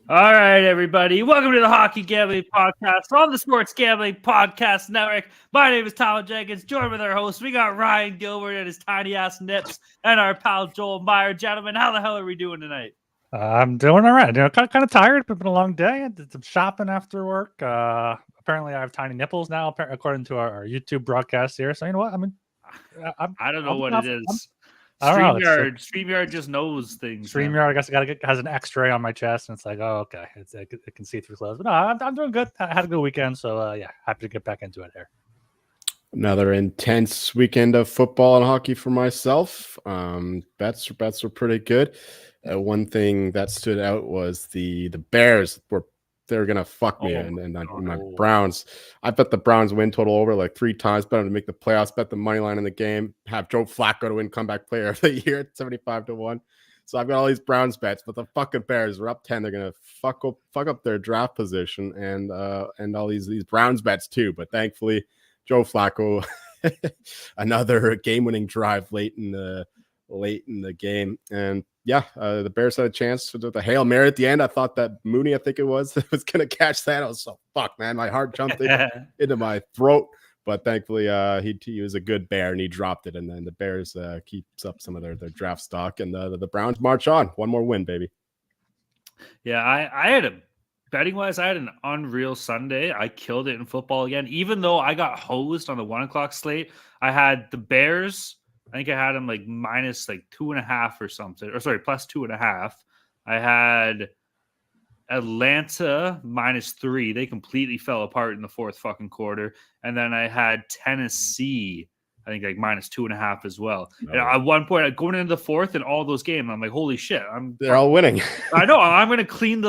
All right, everybody. Welcome to the Hockey Gambling Podcast on the Sports Gambling Podcast Network. My name is Tyler Jenkins. Joined with our host, we got Ryan Gilbert and his tiny ass nips, and our pal Joel Meyer. Gentlemen, how the hell are we doing tonight? I'm doing all right. Kind of tired. It's been a long day. I did some shopping after work. Apparently, I have tiny nipples now, according to our YouTube broadcast here. So you know what? I don't know what it is. StreamYard just knows things. StreamYard, I guess, has an X-ray on my chest, and it's like, oh, okay, it can see through clothes. But no, I'm doing good. I had a good weekend, so yeah, happy to get back into it here. Another intense weekend of football and hockey for myself. Bets were pretty good. One thing that stood out was the Bears they're gonna fuck me and my Browns. I bet the Browns win total over like 3 times. Bet them to make the playoffs. Bet the money line in the game. Have Joe Flacco to win comeback player of the year at 75-1. So I've got all these Browns bets, but the fucking Bears are up 10. They're gonna fuck up their draft position and all these Browns bets too. But thankfully, Joe Flacco, another game-winning drive late in the game, and yeah, the Bears had a chance with the Hail Mary at the end. I thought that Mooney, I think it was going to catch that. I was so, fuck, man. My heart jumped into my throat. But thankfully, he was a good Bear, and he dropped it. And then the Bears keeps up some of their draft stock. And the Browns march on. One more win, baby. Yeah, I had betting-wise, I had an unreal Sunday. I killed it in football again. Even though I got hosed on the 1 o'clock slate, I had the Bears – I think I had them like minus like 2.5 or something, or sorry, plus 2.5. I had Atlanta -3. They completely fell apart in the fourth fucking quarter. And then I had Tennessee, I think like minus 2.5 as well. Oh. And at one point, going into the fourth and all those games, I'm like, holy shit! They're all winning. I know. I'm gonna clean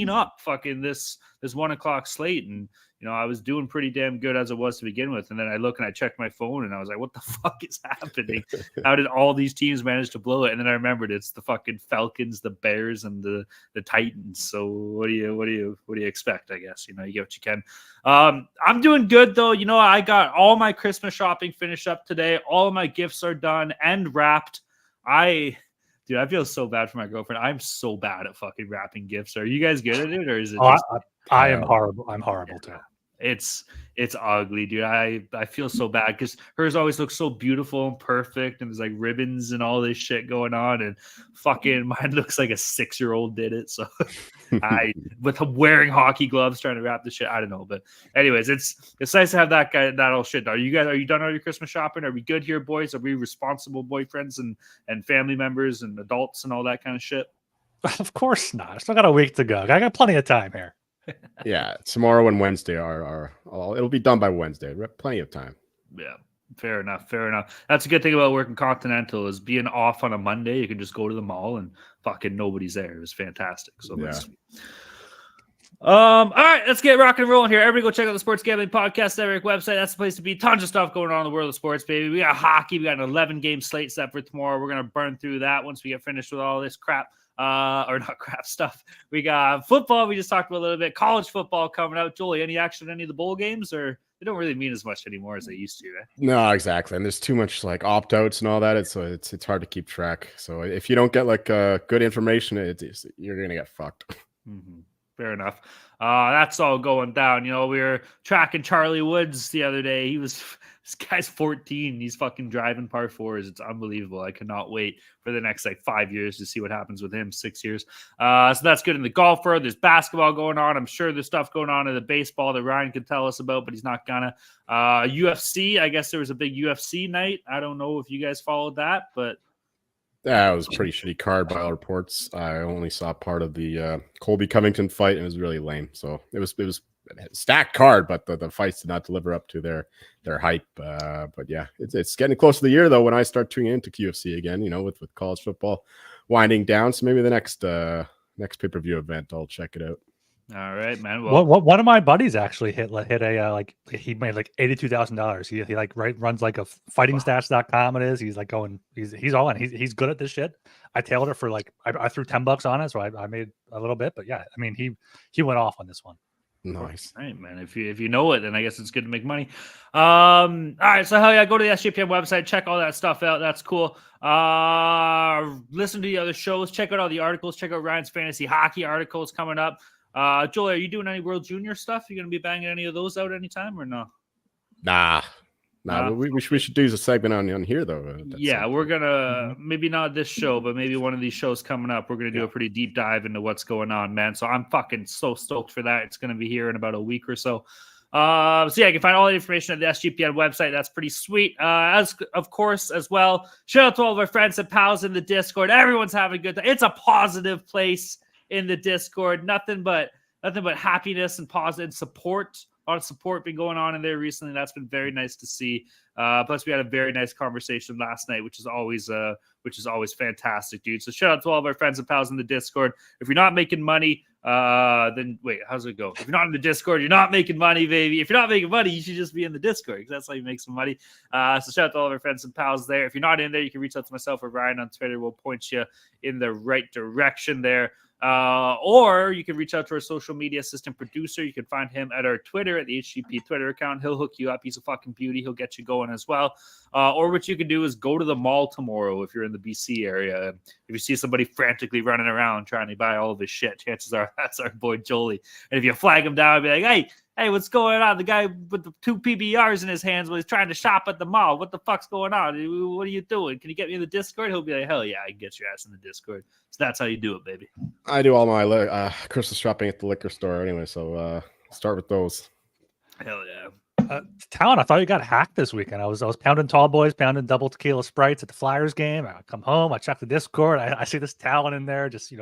up fucking this 1 o'clock slate, and I was doing pretty damn good as it was to begin with. And then I look and I checked my phone and I was like, what the fuck is happening? How did all these teams manage to blow it? And then I remembered it's the fucking Falcons, the Bears, and the Titans. So what do you expect? I guess, you get what you can. I'm doing good though. I got all my Christmas shopping finished up today. All of my gifts are done and wrapped. I feel so bad for my girlfriend. I'm so bad at fucking wrapping gifts. Are you guys good at it, or is it? I am horrible. I'm horrible too. It's ugly, dude. I feel so bad because hers always looks so beautiful and perfect, and there's like ribbons and all this shit going on, and fucking mine looks like a 6-year-old did it. So with wearing hockey gloves trying to wrap the shit. I don't know, but anyways, it's nice to have that all shit. Are you done all your Christmas shopping? Are we good here, boys? Are we responsible boyfriends and family members and adults and all that kind of shit? Of course not. I still got a week to go. I got plenty of time here. Yeah, tomorrow and Wednesday it'll be done by Wednesday. We have plenty of time. Yeah, fair enough. That's a good thing about working Continental is being off on a Monday. You can just go to the mall and fucking nobody's there. It was fantastic. So yeah. All right, let's get rock and rolling here. Everybody go check out the Sports Gambling Podcast Network website. That's the place to be. Tons of stuff going on in the world of sports, baby. We got hockey. We got an 11-game slate set for tomorrow. We're going to burn through that once we get finished with all this crap. Or not crap stuff. We got football. We just talked about a little bit. College football coming out. Jolie, any action on any of the bowl games, or they don't really mean as much anymore as they used to? Eh? No, exactly. And there's too much like opt-outs and all that. It's hard to keep track. So if you don't get like good information, you're gonna get fucked. Mm-hmm. Fair enough. That's all going down. We were tracking Charlie Woods the other day. This guy's 14. He's fucking driving par 4s. It's unbelievable. I cannot wait for the next 5 years to see what happens with him. 6 years. So that's good in the golfer. There's basketball going on. I'm sure there's stuff going on in the baseball that Ryan can tell us about, but he's not gonna. UFC. I guess there was a big UFC night. I don't know if you guys followed that, but yeah, it was a pretty shitty card by all reports. I only saw part of the Colby Covington fight, and it was really lame. So it was stacked card, but the fights did not deliver up to their hype. But yeah, it's getting close to the year though when I start tuning into QFC again. With college football winding down, so maybe the next pay-per-view event I'll check it out. All right, man. Well, one of my buddies actually hit a he made like $82,000. He like runs like a fightingstats.com. It is. He's like he's all in. He's good at this shit. I tailored it for like I threw $10 on it, so I made a little bit. But yeah, I mean he went off on this one. Nice. All right, man. If you know it, then I guess it's good to make money. All right, so hell yeah, go to the SGPN website, check all that stuff out. That's cool. Listen to the other shows, check out all the articles, check out Ryan's fantasy hockey articles coming up. Joel, are you doing any World Junior stuff? You gonna be banging any of those out anytime or no? Nah. We should do a segment on here though. Yeah, we're gonna maybe not this show, but maybe one of these shows coming up. We're gonna do a pretty deep dive into what's going on, man. So I'm fucking so stoked for that. It's gonna be here in about a week or so. So yeah, you can find all the information at the SGPN website. That's pretty sweet. As of course as well. Shout out to all of our friends and pals in the Discord. Everyone's having a good time. It's a positive place in the Discord. Nothing but happiness and positive support. A lot of support been going on in there recently. That's been very nice to see. Plus, we had a very nice conversation last night, which is always fantastic, dude. So shout out to all of our friends and pals in the Discord. If you're not making money, then wait, how's it go? If you're not in the Discord, you're not making money, baby. If you're not making money, you should just be in the Discord because that's how you make some money. So shout out to all of our friends and pals there. If you're not in there, you can reach out to myself or Ryan on Twitter. We'll point you in the right direction there. Or you can reach out to our social media assistant producer. You can find him at our Twitter, at the HGP Twitter account. He'll hook you up. He's a fucking beauty. He'll get you going as well. Or what you can do is go to the mall tomorrow if you're in the BC area. If you see somebody frantically running around trying to buy all of his shit, chances are that's our boy Jolie. And if you flag him down and be like, hey, what's going on? The guy with the 2 PBRs in his hands was trying to shop at the mall. What the fuck's going on? What are you doing? Can you get me in the Discord? He'll be like, hell yeah, I can get your ass in the Discord. So that's how you do it, baby. I do all my Christmas shopping at the liquor store anyway, so start with those. Hell yeah. Talon, I thought you got hacked this weekend. I was pounding tall boys, pounding double tequila sprites at the Flyers game. I come home, I check the Discord. I see this Talon in there, just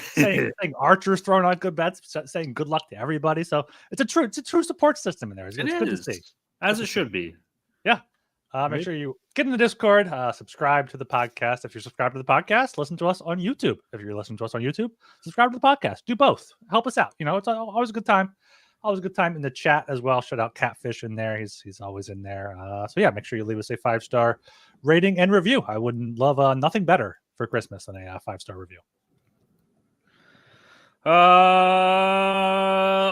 saying Archer's throwing out good bets, saying good luck to everybody. So it's a true support system in there. It's good to see, as it should be. Yeah. Make sure you get in the Discord, subscribe to the podcast. If you're subscribed to the podcast, listen to us on YouTube. If you're listening to us on YouTube, subscribe to the podcast. Do both. Help us out. It's always a good time. Always a good time in the chat as well. Shout out Catfish in there. He's always in there. So yeah, make sure you leave us a 5-star rating and review. I would love nothing better for Christmas than a 5-star review.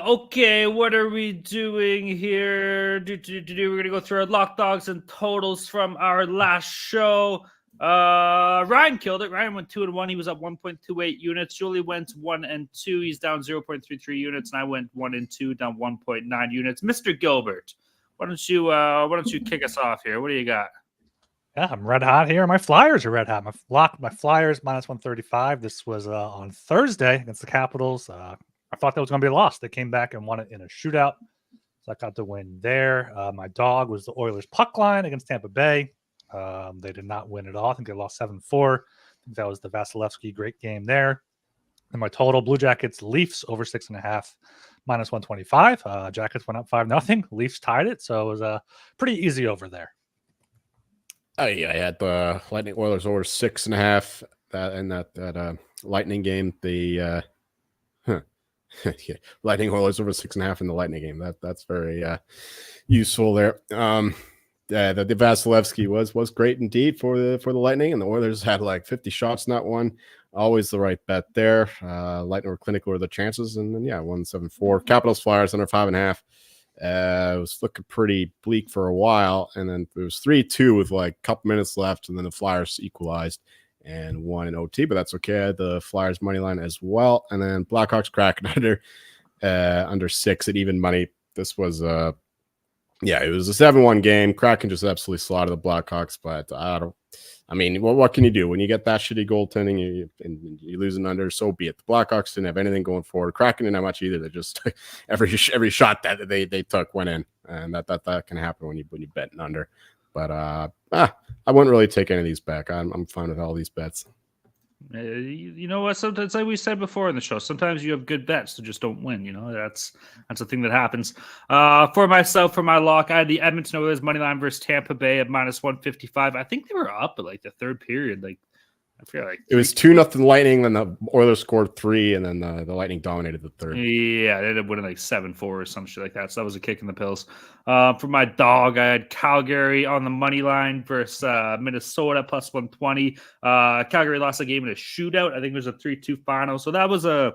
Okay, what are we doing here? We're gonna go through our lock dogs and totals from our last show. Ryan killed it. Ryan went 2-1. He was up 1.28 units. Julie went 1-2. He's down 0.33 units, and I went 1-2, down 1.9 units. Mr. Gilbert, why don't you kick us off here? What do you got? Yeah, I'm red hot here. My Flyers are red hot. My Flyers minus 135. This was on Thursday against the Capitals. I thought that was going to be a loss. They came back and won it in a shootout, so I got the win there. My dog was the Oilers puck line against Tampa Bay. They did not win at all. I think they lost 7-4. I think that was the Vasilevsky great game there. And my total, Blue Jackets Leafs over 6.5 minus 125. Jackets went up 5-0. Leafs tied it, so it was pretty easy over there. Oh yeah, I had the Lightning Oilers over 6.5. That Lightning game. The Lightning Oilers over 6.5 in the Lightning game. That's very useful there. The Vasilevsky was great indeed for the Lightning, and the Oilers had like 50 shots in that one. Always the right bet there. Lightning were clinical with the chances, and then 1-7-4. Capitals Flyers under 5.5. It was looking pretty bleak for a while, and then it was 3-2 with like a couple minutes left, and then the Flyers equalized and won in OT, but that's okay. I had the Flyers money line as well, and then Blackhawks Kraken under 6 at even money. This was it was a 7-1 game. Kraken just absolutely slaughtered the Blackhawks, but what can you do when you get that shitty goaltending and you lose an under? So be it. The Blackhawks didn't have anything going forward. Kraken didn't have much either. They just every shot that they took went in, and that can happen when you bet an under. But I wouldn't really take any of these back. I'm fine with all these bets. You know what? Sometimes, like we said before in the show, sometimes you have good bets that just don't win. That's a thing that happens. For myself, for my lock, I had the Edmonton Oilers money line versus Tampa Bay at -155. I think they were up at like the third period. Like I feel like it was 2-0 Lightning, then the Oilers scored 3, and then the Lightning dominated the third. Yeah, they ended up winning like 7-4 or some shit like that. So that was a kick in the pills. For my dog, I had Calgary on the money line versus Minnesota +120. Calgary lost the game in a shootout. I think it was a 3-2 final. So that was a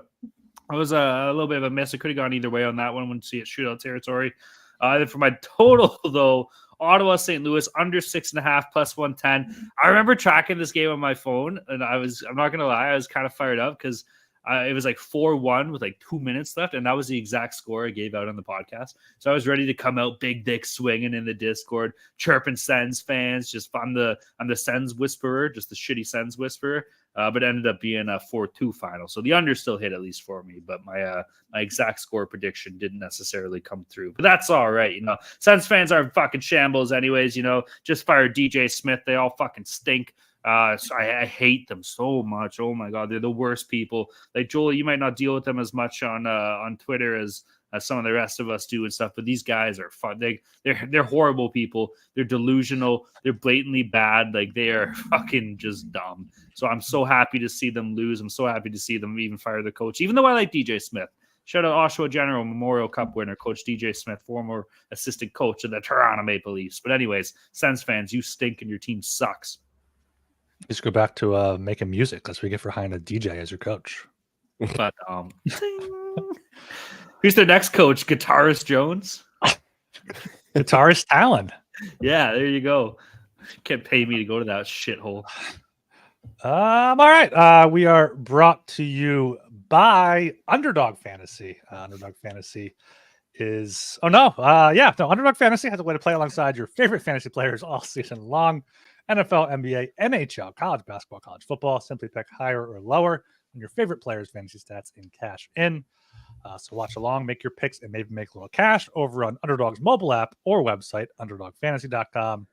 little bit of a miss. It could have gone either way on that one. Wouldn't see it shootout territory. Then for my total though, Ottawa, St. Louis under 6.5 +110. I remember tracking this game on my phone, and I'm not gonna lie, I was kind of fired up because it was like 4-1 with like 2 minutes left, and that was the exact score I gave out on the podcast. So I was ready to come out big dick swinging in the Discord, chirping Sens fans. Just I'm the Sens whisperer, just the shitty Sens whisperer. But it ended up being a 4-2 final. So the under still hit at least for me, but my exact score prediction didn't necessarily come through. But that's all right. Sens fans are fucking shambles anyways. Just fired DJ Smith. They all fucking stink. So I hate them so much. Oh my God, they're the worst people. Like Joel, you might not deal with them as much on Twitter as some of the rest of us do and stuff, but these guys are fun. They're horrible people. They're delusional. They're blatantly bad. Like they are fucking just dumb. So I'm so happy to see them lose. I'm so happy to see them even fire the coach, even though I like DJ Smith. Shout out Oshawa General Memorial Cup winner, Coach DJ Smith, former assistant coach of the Toronto Maple Leafs. But anyways, Sens fans, you stink and your team sucks. Just go back to making music. That's what we get for hiring a DJ as your coach. But who's their next coach? Guitarist Jones? Guitarist Talon. Yeah, there you go. You can't pay me to go to that shithole. All right. We are brought to you by Underdog Fantasy. Underdog Fantasy is Underdog Fantasy has a way to play alongside your favorite fantasy players all season long. NFL, NBA, NHL, college basketball, college football. Simply pick higher or lower on your favorite players' fantasy stats and cash in. So watch along, make your picks, and maybe make a little cash over on Underdog's mobile app or website, underdogfantasy.com.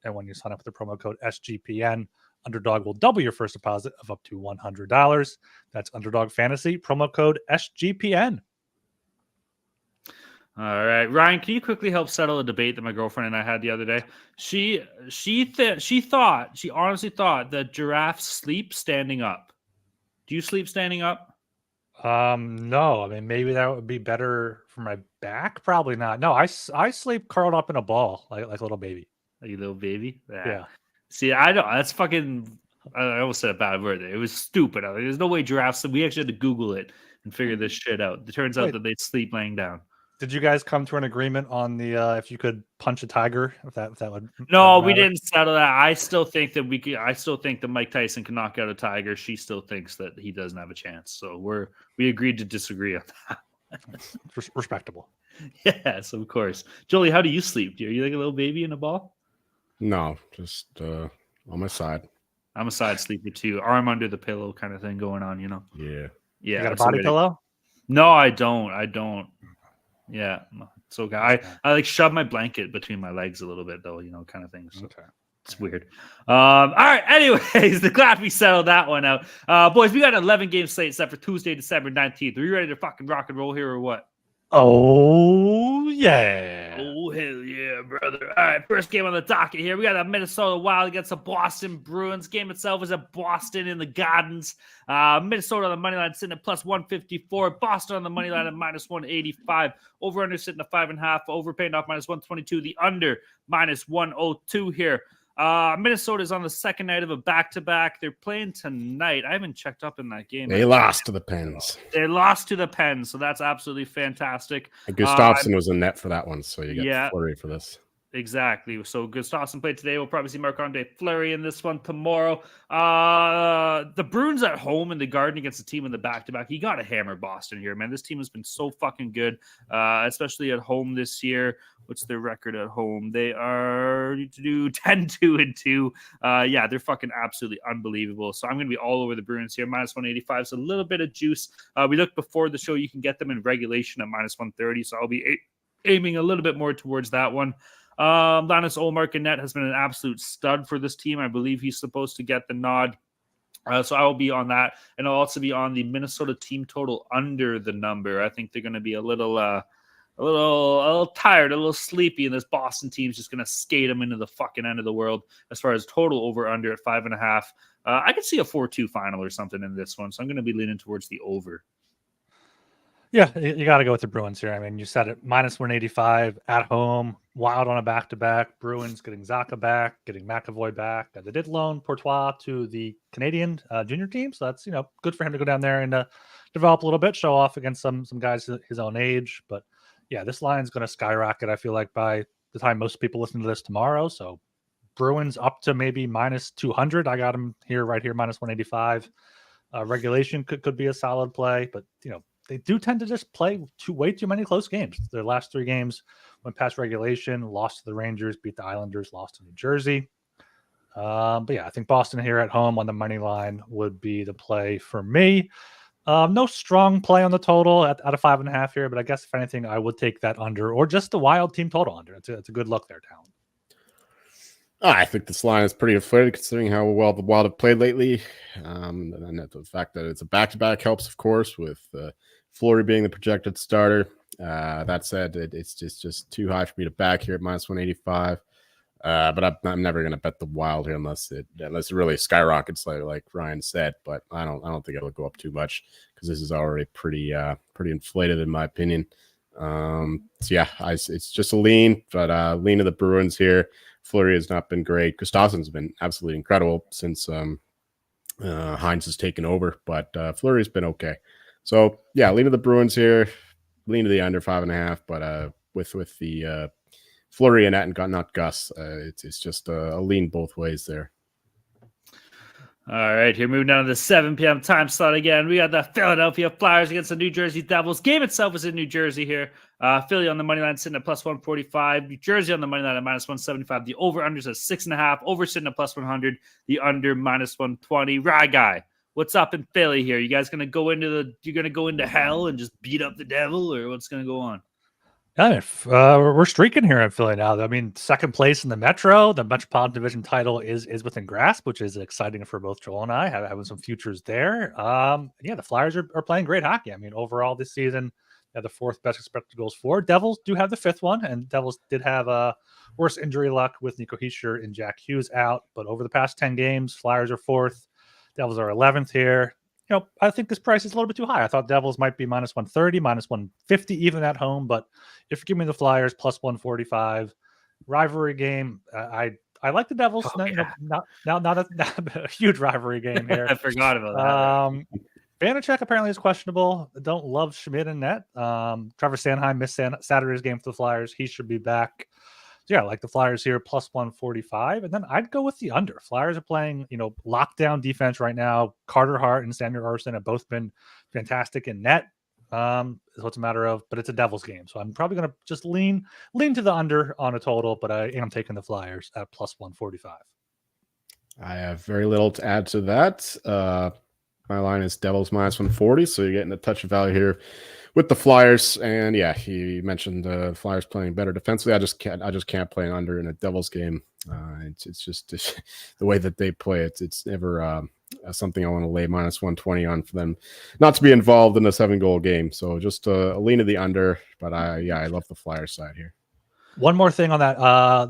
And when you sign up with the promo code SGPN, Underdog will double your first deposit of up to $100. That's Underdog Fantasy, promo code SGPN. All right, Ryan, can you quickly help settle a debate that my girlfriend and I had the other day? She honestly thought that giraffes sleep standing up. Do you sleep standing up? No. I mean, maybe that would be better for my back. Probably not. No, I sleep curled up in a ball like a little baby. Like a little baby? Yeah. See, I don't. That's fucking. I almost said a bad word there. It was stupid. There's no way giraffes. We actually had to Google it and figure this shit out. It turns out that they sleep laying down. Did you guys come to an agreement on the if you could punch a tiger? If that would. No, we didn't settle that. I still think that we could. I still think that Mike Tyson can knock out a tiger. She still thinks that he doesn't have a chance. So we agreed to disagree on that. Respectable. Yes, of course. Jolie, how do you sleep? Are you like a little baby in a ball? No, just on my side. I'm a side sleeper too. Arm under the pillow kind of thing going on. Yeah. You got a body pillow? No, I don't. Yeah, it's okay. I like shove my blanket between my legs a little bit though, kind of thing. So okay. It's weird. All right. Anyways, glad we settled that one out. Boys, we got an 11-game slate set for Tuesday, December 19th. Are you ready to fucking rock and roll here or what? Oh, yeah. Oh, hell yeah, brother. All right, first game on the docket here. We got the Minnesota Wild against the Boston Bruins. Game itself is at Boston in the Gardens. Minnesota on the money line sitting at +154. Boston on the money line at -185. Over-under sitting at 5.5. Overpaying off -122. The under -102 here. Minnesota is on the second night of a back-to-back. They're playing tonight. I haven't checked up in that game. They lost to the Pens. They lost to the Pens, so that's absolutely fantastic. And Gustafsson was in net for that one, so you got Fleury for this. Exactly. So Gustafsson played today. We'll probably see Marc-Andre Fleury in this one tomorrow. The Bruins at home in the Garden against the team in the back-to-back. You got to hammer Boston here, man. This team has been so fucking good, especially at home this year. What's their record at home? They are 10-2-2. Yeah, they're fucking absolutely unbelievable. So I'm going to be all over the Bruins here. -185. So a little bit of juice. We looked before the show. You can get them in regulation at -130. So I'll be aiming a little bit more towards that one. Linus Ullmark in net has been an absolute stud for this team. I believe he's supposed to get the nod So I will be on that, and I'll also be on the Minnesota team total under the number. I think they're going to be a little tired, a little sleepy, and this Boston team's just going to skate them into the fucking end of the world as far as total over under at 5.5. I could see a 4-2 final or something in this one, so I'm going to be leaning towards the over. Yeah, you got to go with the Bruins here. I mean, you said it, minus 185 at home, Wild on a back-to-back. Bruins getting Zaka back, getting McAvoy back. They did loan Courtois to the Canadian junior team, so that's good for him to go down there and develop a little bit, show off against some guys his own age. But yeah, this line's going to skyrocket, I feel like, by the time most people listen to this tomorrow. So Bruins up to maybe minus 200. I got them right here, minus 185. Regulation could be a solid play, but they do tend to just play way too many close games. Their last 3 games went past regulation, lost to the Rangers, beat the Islanders, lost to New Jersey. But yeah, I think Boston here at home on the money line would be the play for me. No strong play on the total at a 5.5 here, but I guess if anything, I would take that under or just the Wild team total under. It's a good look there, Talon. I think this line is pretty inflated considering how well the Wild have played lately. And then the fact that it's a back-to-back helps, of course, with Fleury being the projected starter. That said, it's just too high for me to back here at minus 185. But I'm never going to bet the Wild here unless it really skyrockets, like Ryan said. But I don't think it'll go up too much because this is already pretty inflated in my opinion. So yeah, it's just a lean, but lean to the Bruins here. Fleury has not been great. Gustafsson's been absolutely incredible since Hines has taken over, but Fleury's been okay. So yeah, lean to the Bruins here, lean to the under 5.5, but with the Fleury and that and not Gus, it's just a lean both ways there. All right, here moving down to the 7 p.m. time slot again. We got the Philadelphia Flyers against the New Jersey Devils. Game itself is in New Jersey here. Philly on the money line sitting at plus 145. New Jersey on the money line at minus 175. The over-unders at 6.5. Over sitting at plus 100. The under minus 120. Rye guy, what's up in Philly here? You guys gonna go into hell and just beat up the Devil, or what's gonna go on? I mean, we're streaking here in Philly now. I mean, second place in the Metro, the Metropolitan Division title is within grasp, which is exciting for both Joel and I, having some futures there. Yeah, the Flyers are playing great hockey. I mean, overall this season, they have the 4th best expected goals for. Devils do have the 5th one, and Devils did have worse injury luck with Nico Hischier and Jack Hughes out. But over the past 10 games, Flyers are 4th, Devils are 11th here. I think this price is a little bit too high. I thought Devils might be minus 130, minus 150 even at home. But if you give me the Flyers plus 145, rivalry game, I like the Devils. Not a huge rivalry game here. I forgot about that. Vanacek apparently is questionable. I don't love Schmidt in net. Trevor Sanheim missed Saturday's game for the Flyers. He should be back. So yeah, like the Flyers here, plus 145. And then I'd go with the under. Flyers are playing, lockdown defense right now. Carter Hart and Samuel Ersson have both been fantastic in net. So it's a matter of, but it's a Devils game. So I'm probably going to just lean to the under on a total, but I am taking the Flyers at plus 145. I have very little to add to that. My line is Devils minus 140, so you're getting a touch of value here with the Flyers. And yeah, he mentioned the Flyers playing better defensively. I just can't play an under in a Devils game. It's just the way that they play. It's never something I want to lay minus 120 on for them not to be involved in a 7-goal game. So just a lean to the under. But I love the Flyers side here. One more thing on that.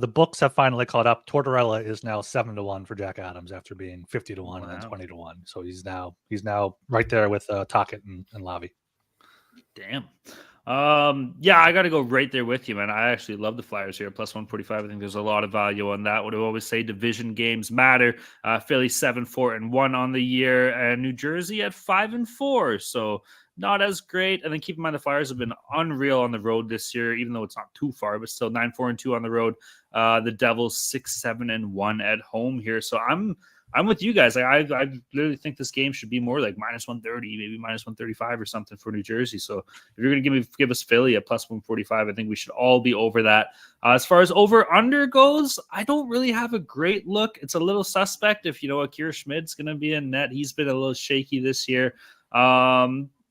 The books have finally caught up. Tortorella is now 7-1 for Jack Adams after being 50-1 and then 20-1. So he's now right there with Tocchet and Lavi. Damn. Yeah, I got to go right there with you, man. I actually love the Flyers here, plus 145. I think there's a lot of value on that. What I always say, division games matter. Philly 7-4-1 on the year, and New Jersey at 5-4. So not as great. And then keep in mind the Flyers have been unreal on the road this year, even though it's not too far, but still 9-4-2 on the road. The Devils 6-7-1 at home here. So I'm with you guys. I literally think this game should be more like minus 130, maybe minus 135 or something for New Jersey. So if you're going to give us Philly at plus 145, I think we should all be over that. As far as over under goes, I don't really have a great look. It's a little suspect if Akira Schmidt's going to be in net. He's been a little shaky this year.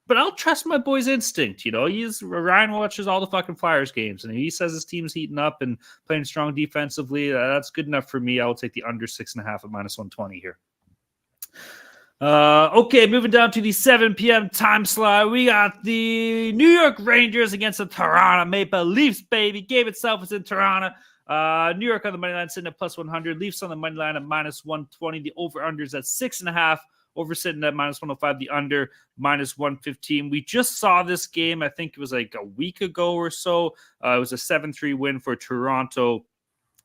But I'll trust my boy's instinct. Ryan watches all the fucking Flyers games, and he says his team's heating up and playing strong defensively. That's good enough for me. I will take the under 6.5 at minus 120 here. Okay, moving down to the 7 p.m. time slot. We got the New York Rangers against the Toronto Maple Leafs, baby. Game itself is in Toronto. New York on the money line sitting at plus 100. Leafs on the money line at minus 120. The over-under is at 6.5. Over sitting at minus 105. The under minus 115. We just saw this game. I think it was like a week ago or so. It was a 7-3 win for Toronto.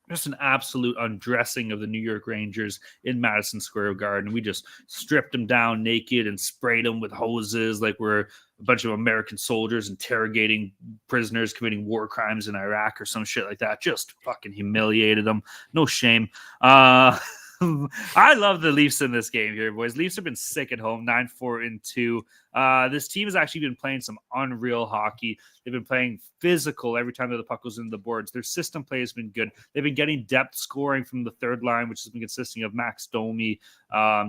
Just an absolute undressing of the New York Rangers in Madison Square Garden. We just stripped them down naked and sprayed them with hoses like we're a bunch of American soldiers interrogating prisoners committing war crimes in Iraq or some shit like that. Just fucking humiliated them. No shame. I love the Leafs in this game here, boys. Leafs have been sick at home, 9-4-2. This team has actually been playing some unreal hockey. They've been playing physical every time that the puck goes into the boards. Their system play has been good. They've been getting depth scoring from the third line, which has been consisting of Max Domi,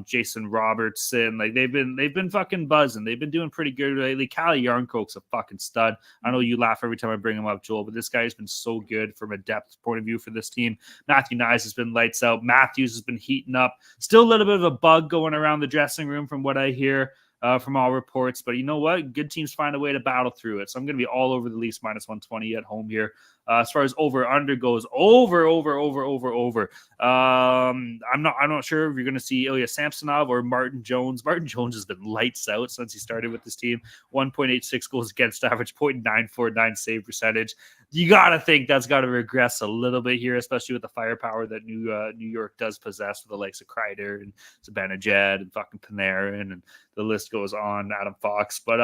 Jason Robertson. Like they've been fucking buzzing. They've been doing pretty good lately. Calle Yarncroke's a fucking stud. I know you laugh every time I bring him up, Joel, but this guy's been so good from a depth point of view for this team. Matthew Nyes has been lights out. Matthews has been heating up. Still a little bit of a bug going around the dressing room from what I hear. From all reports, but you know what? Good teams find a way to battle through it. So I'm going to be all over the Leafs minus 120 at home here. As far as over/under goes, over. I'm not sure if you're going to see Ilya Samsonov or Martin Jones. Martin Jones has been lights out since he started with this team. 1.86 goals against average, 0.949 save percentage. You got to think that's got to regress a little bit here, especially with the firepower that New York does possess with the likes of Kreider and Zibanejad and fucking Panarin, and the list goes on, Adam Fox. But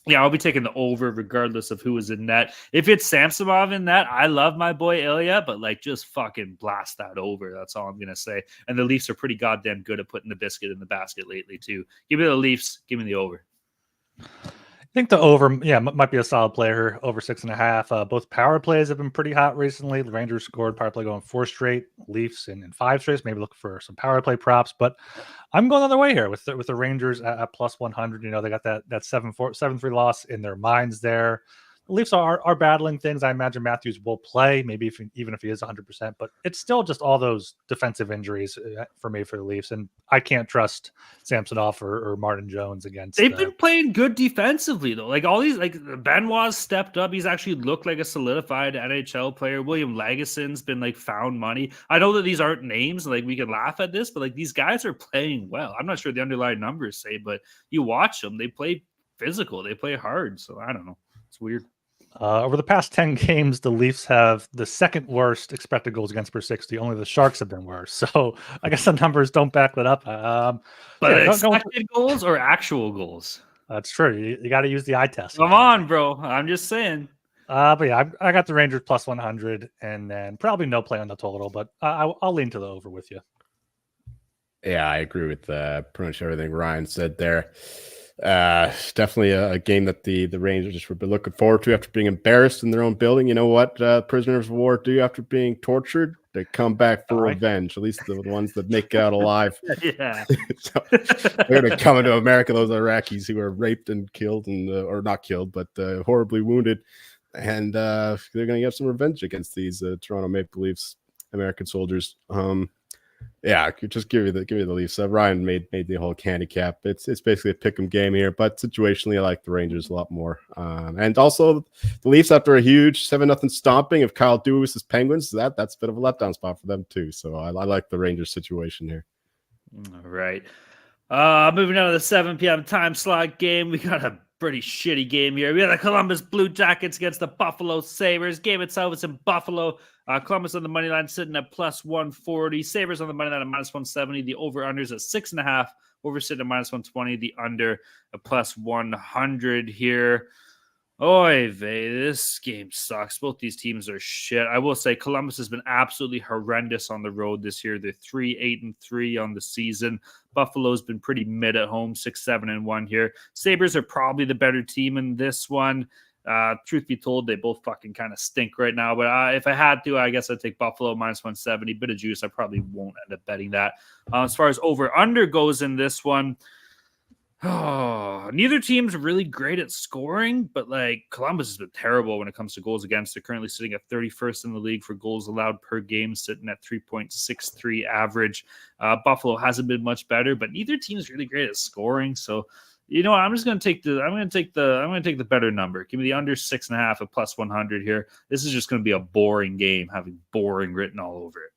yeah, I'll be taking the over regardless of who is in net. If it's Samsonov in net, I love my boy Ilya, but like just fucking blast that over. That's all I'm going to say. And the Leafs are pretty goddamn good at putting the biscuit in the basket lately too. Give me the Leafs. Give me the over. I think the over, might be a solid player, over 6.5. Both power plays have been pretty hot recently. The Rangers scored power play going 4 straight, Leafs in 5 straight. Maybe look for some power play props, but I'm going the other way here with the Rangers at plus 100. You know, they got that 7-3 loss in their minds there. The Leafs are battling things. I imagine Matthews will play, maybe even if he is 100%, but it's still just all those defensive injuries for me for the Leafs, and I can't trust Samsonov or Martin Jones against. They've been playing good defensively though. Like all these, like Benoit's stepped up. He's actually looked like a solidified NHL player. William Lageson's been like found money. I know that these aren't names, like we can laugh at this, but like these guys are playing well. I'm not sure the underlying numbers say, but you watch them, they play physical, they play hard. So I don't know. It's weird. Over the past 10 games, the Leafs have the second worst expected goals against per 60. Only the Sharks have been worse. So I guess the numbers don't back that up. But expected goals or actual goals? That's true. You got to use the eye test. Come on, bro. I'm just saying. But yeah, I got the Rangers plus 100 and then probably no play on the total, but I'll lean to the over with you. Yeah, I agree with pretty much everything Ryan said there. Definitely a game that the Rangers just would be looking forward to after being embarrassed in their own building. You know what prisoners of war do after being tortured? They come back for revenge. At least the ones that make it out alive. Yeah. So they're going to come into America, those Iraqis who were raped and killed, and or not killed, but horribly wounded. And they're going to get some revenge against these Toronto Maple Leafs, American soldiers. Yeah, just give me the Leafs. Ryan made the whole handicap. It's basically a pick'em game here, but situationally, I like the Rangers a lot more. And also, the Leafs after a huge 7-0 stomping of Kyle Dubas' Penguins, that's a bit of a letdown spot for them too. So I like the Rangers situation here. All right. Moving on to the 7 p.m. time slot game, we got a pretty shitty game here. We got the Columbus Blue Jackets against the Buffalo Sabres. Game itself is in Buffalo. Columbus on the money line sitting at plus 140. Sabres on the money line at minus 170. The over-unders at 6.5. Over sitting at minus 120. The under at plus 100 here. Oy vey, this game sucks. Both these teams are shit. I will say Columbus has been absolutely horrendous on the road this year. They're 3-8-3 on the season. Buffalo's been pretty mid at home, 6-7-1 here. Sabres are probably the better team in this one. Truth be told, they both fucking kind of stink right now. But if I had to, I guess I'd take Buffalo minus 170. Bit of juice. I probably won't end up betting that. As far as over-under goes in this one, Oh, neither team's really great at scoring, but like Columbus has been terrible when it comes to goals against. They're currently sitting at 31st in the league for goals allowed per game, sitting at 3.63 average. Buffalo hasn't been much better, but neither team is really great at scoring. So, you know, I'm going to take the better number. Give me the under 6.5 at plus 100 here. This is just going to be a boring game, having boring written all over it.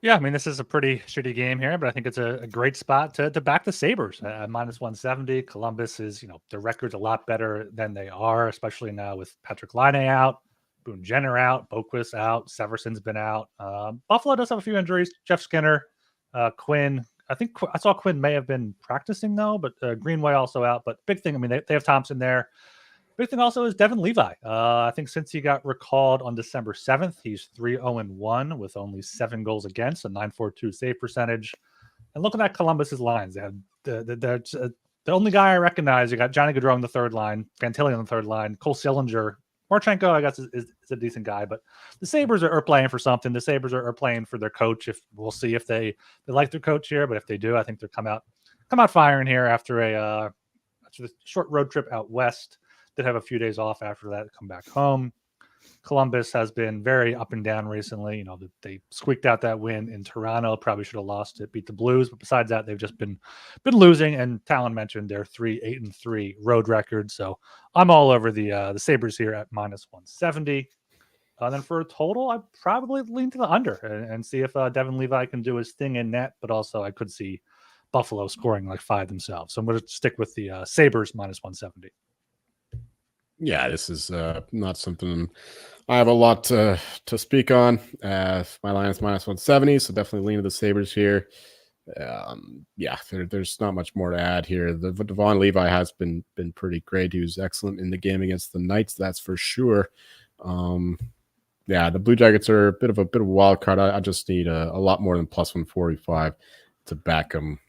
Yeah, I mean, this is a pretty shitty game here, but I think it's a great spot to back the Sabres at minus 170. Columbus is, their record's a lot better than they are, especially now with Patrick Laine out, Boone Jenner out, Boquist out, Severson's been out. Buffalo does have a few injuries. Jeff Skinner, Quinn. I think I saw Quinn may have been practicing though, but Greenway also out. But big thing, I mean, they have Thompson there. Big thing also is Devin Levi. I think since he got recalled on December 7th, he's 3-0-1 with only 7 goals against, a 9.42 save percentage. And looking at Columbus's lines, they have the only guy I recognize. You got Johnny Gaudreau on the third line, Fantilli on the third line, Cole Sillinger. Marchenko, I guess, is a decent guy, but the Sabres are playing for something. The Sabres are playing for their coach. If we'll see if they like their coach here, but if they do, I think they'll come out firing here after the short road trip out west. Did have a few days off after that to come back home. Columbus has been very up and down recently. They squeaked out that win in Toronto. Probably should have lost it, beat the Blues. But besides that, they've just been losing. And Talon mentioned their 3-8-3 road record. So I'm all over the Sabres here at minus 170. Then for a total, I'd probably lean to the under and see if Devin Levi can do his thing in net. But also I could see Buffalo scoring like 5 themselves. So I'm going to stick with the Sabres minus 170. Yeah, this is not something I have a lot to speak on. My line is minus 170, so definitely lean to the Sabres here. There's not much more to add here. The Devon Levi has been pretty great. He was excellent in the game against the Knights, that's for sure. The Blue Jackets are a bit of a wild card. I just need a lot more than plus 145 to back them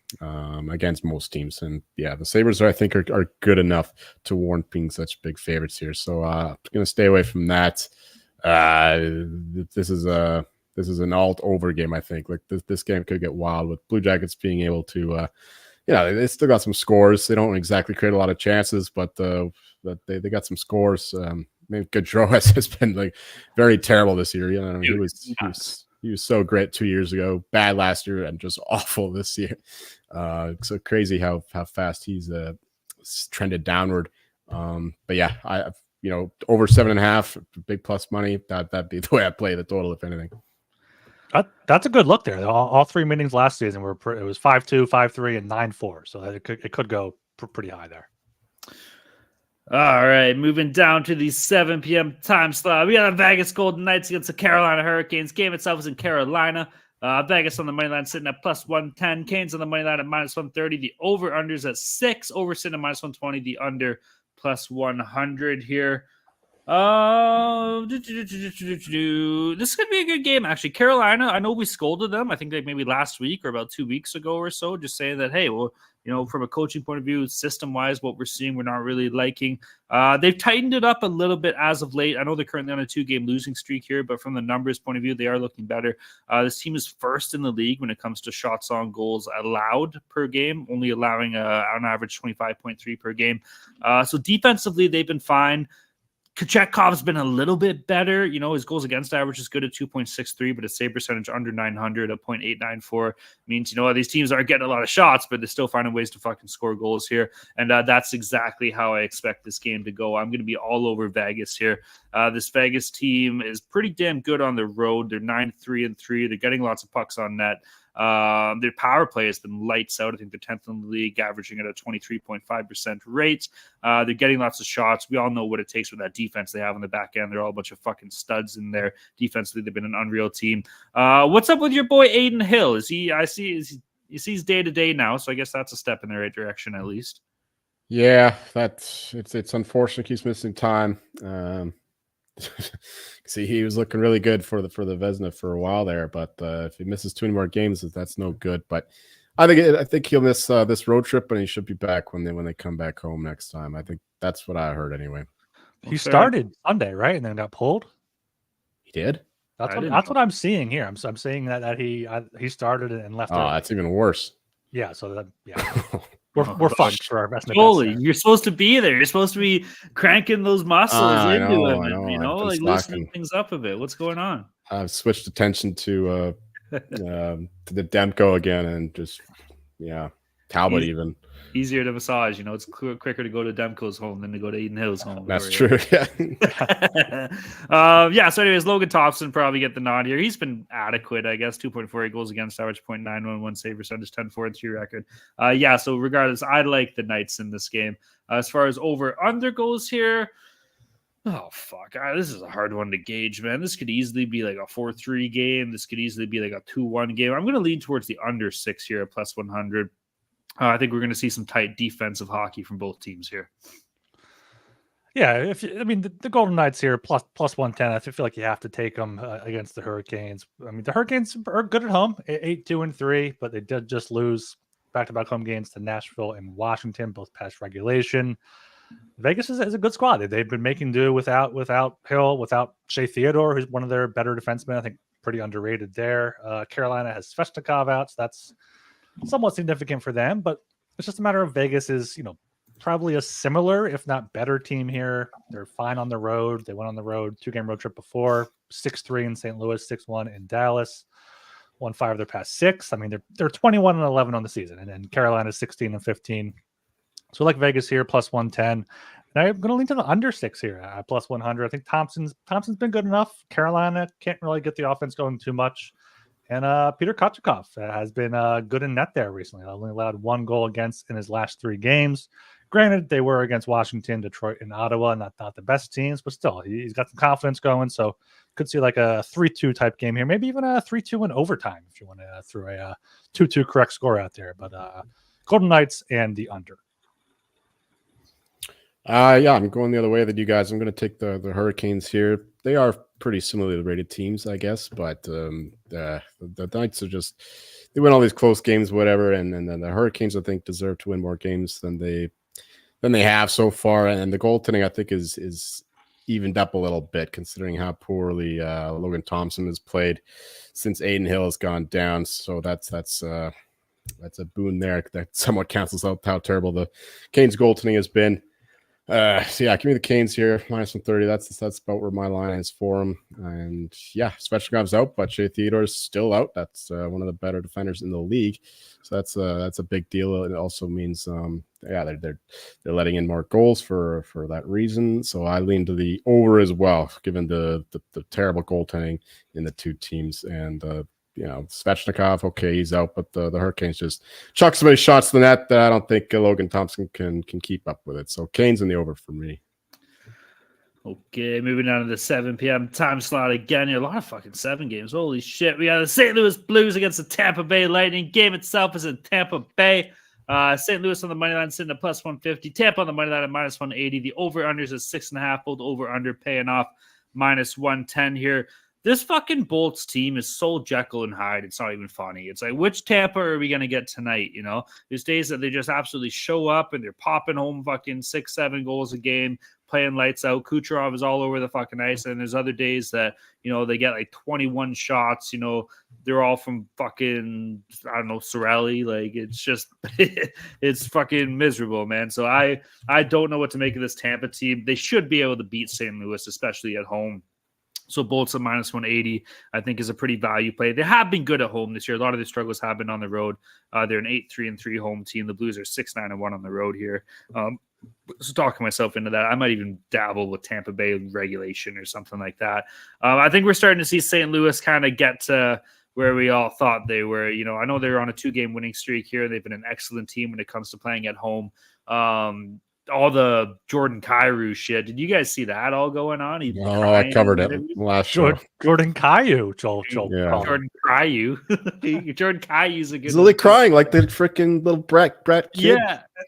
against most teams. And the Sabres I think are good enough to warrant being such big favorites here. So I'm going to stay away from that. This is an alt over game. I think like this game could get wild with Blue Jackets being able to, they still got some scores. They don't exactly create a lot of chances, but they got some scores. Maybe Gaudreau has been like very terrible this year. He was so great 2 years ago, bad last year, and just awful this year. So crazy how fast he's trended downward. But yeah, over 7.5, big plus money. That'd be the way I play the total, if anything. That's a good look there. All 3 meetings last season it was 5-2, 5-3, and 9-4. So it could go pretty high there. All right, moving down to the 7 p.m. time slot. We got the Vegas Golden Knights against the Carolina Hurricanes. Game itself is in Carolina. Vegas on the money line sitting at plus 110. Canes on the money line at minus 130. The over-under's at 6. Over sitting at minus 120. The under plus 100 here. This could be a good game, actually. Carolina, I know we scolded them. I think like maybe last week or about 2 weeks ago or so, just saying that, hey, well, from a coaching point of view, system-wise, what we're seeing, we're not really liking. They've tightened it up a little bit as of late. I know they're currently on a 2-game losing streak here, but from the numbers point of view, they are looking better. This team is first in the league when it comes to shots on goals allowed per game, only allowing on average 25.3 per game. So defensively, they've been fine. Kochetkov been a little bit better. His goals against average is good at 2.63, but his save percentage under 900 at 0.894 means, these teams aren't getting a lot of shots, but they're still finding ways to fucking score goals here. And that's exactly how I expect this game to go. I'm going to be all over Vegas here. This Vegas team is pretty damn good on the road. They're 9-3-3. They're getting lots of pucks on net. Their power play has been lights out. I think they're 10th in the league, averaging at a 23.5% rate. They're getting lots of shots. We all know what it takes with that defense they have on the back end. They're all a bunch of fucking studs in there. Defensively, they've been an unreal team. What's up with your boy Aiden Hill? He's day to day now, so I guess that's a step in the right direction at least. Yeah, it's unfortunate he's missing time. See, he was looking really good for the Vezina for a while there, but if he misses 2 more games, that's no good. But I think he'll miss this road trip, and he should be back when they come back home next time. I think that's what I heard anyway. He started Sunday, right, and then got pulled. He did. That's what I'm seeing here. I'm seeing that he started and left. Oh, that's even worse. Yeah, so that we're fucked for our best. Totally. You're supposed to be there. You're supposed to be cranking those muscles I into know, him I and, know. you I've know, been like loosening slacking. things up a bit. What's going on? I've switched attention to the Demko again, and just Talbot even. Easier to massage, you know, it's quicker to go to Demko's home than to go to Eden Hill's home. That's true. Yeah. So anyways, Logan Thompson probably get the nod here. He's been adequate, I guess. 2.48 goals against average, 0.911 save percentage, 10-4-3 record. So regardless, I like the Knights in this game. As far as over under goes here, oh fuck, this is a hard one to gauge, man. This could easily be like a 4-3 game. This could easily be like a 2-1 game. I'm going to lean towards the under 6 here at plus 100. I think we're going to see some tight defensive hockey from both teams here. Yeah, the Golden Knights here plus 110. I feel like you have to take them against the Hurricanes. I mean, the Hurricanes are good at home, 8-2-3, but they did just lose back-to-back home games to Nashville and Washington, both past regulation. Vegas is a good squad. They've been making do without Hill, without Shea Theodore, who's one of their better defensemen. I think pretty underrated there. Carolina has Svechnikov out, so that's somewhat significant for them, but it's just a matter of Vegas is, probably a similar, if not better team here. They're fine on the road. They went on the road, 2-game road trip before, 6-3 in St. Louis, 6-1 in Dallas, won 5 of their past 6. I mean, they're 21-11 on the season, and then Carolina's 16-15. So like Vegas here, plus 110. And I'm going to lean to the under 6 here at plus 100. I think Thompson's been good enough. Carolina can't really get the offense going too much. And Peter Kochetkov has been good in net there recently. Only allowed 1 goal against in his last 3 games. Granted, they were against Washington, Detroit, and Ottawa, not the best teams, but still, he's got some confidence going. So could see like a 3-2 type game here, maybe even a 3-2 in overtime if you want to throw a 2-2 correct score out there. But Golden Knights and the under. I'm going the other way than you guys. I'm going to take the Hurricanes here. They are pretty similarly rated teams, I guess, but the Knights are just they win all these close games, whatever, and then the Hurricanes I think deserve to win more games than they have so far, and the goaltending I think is evened up a little bit considering how poorly Logan Thompson has played since Aiden Hill has gone down. So that's a boon there that somewhat cancels out how terrible the Canes goaltending has been. Give me the Canes here, minus 130. That's about where my line is for them. And Svechnikov's out, but Shea Theodore's still out. That's one of the better defenders in the league. So that's a big deal. It also means they're letting in more goals for that reason. So I lean to the over as well, given the terrible goaltending in the two teams. And Svechnikov, okay, he's out, but the Hurricanes just chuck so many shots to the net that I don't think Logan Thompson can keep up with it. So Canes in the over for me. Okay, moving on to the 7 p.m. time slot again. A lot of fucking 7 games. Holy shit. We got the St. Louis Blues against the Tampa Bay Lightning. Game itself is in Tampa Bay. St. Louis on the money line sitting at plus 150. Tampa on the money line at minus 180. The over-unders is 6.5. Both over-under paying off minus 110 here. This fucking Bolts team is so Jekyll and Hyde. It's not even funny. It's like, which Tampa are we going to get tonight? There's days that they just absolutely show up and they're popping home fucking 6-7 goals a game, playing lights out. Kucherov is all over the fucking ice. And there's other days that, they get like 21 shots. They're all from fucking, I don't know, Sorelli. Like, it's just, it's fucking miserable, man. So I don't know what to make of this Tampa team. They should be able to beat St. Louis, especially at home. So Bolts at minus 180, I think, is a pretty value play. They have been good at home this year. A lot of their struggles have been on the road. They're an 8-3-3 home team. The Blues are 6-9-1 on the road here. So talking myself into that, I might even dabble with Tampa Bay regulation or something like that. I think we're starting to see St. Louis kind of get to where we all thought they were. I know they're on a 2-game winning streak here. They've been an excellent team when it comes to playing at home. All the Jordan Kyrou shit. Did you guys see that all going on? I covered it last show. Jordan Kyrou, Joel. Yeah. Jordan Kyrou. Jordan Kyrou's a good. He's literally crying like the freaking little Brett kid.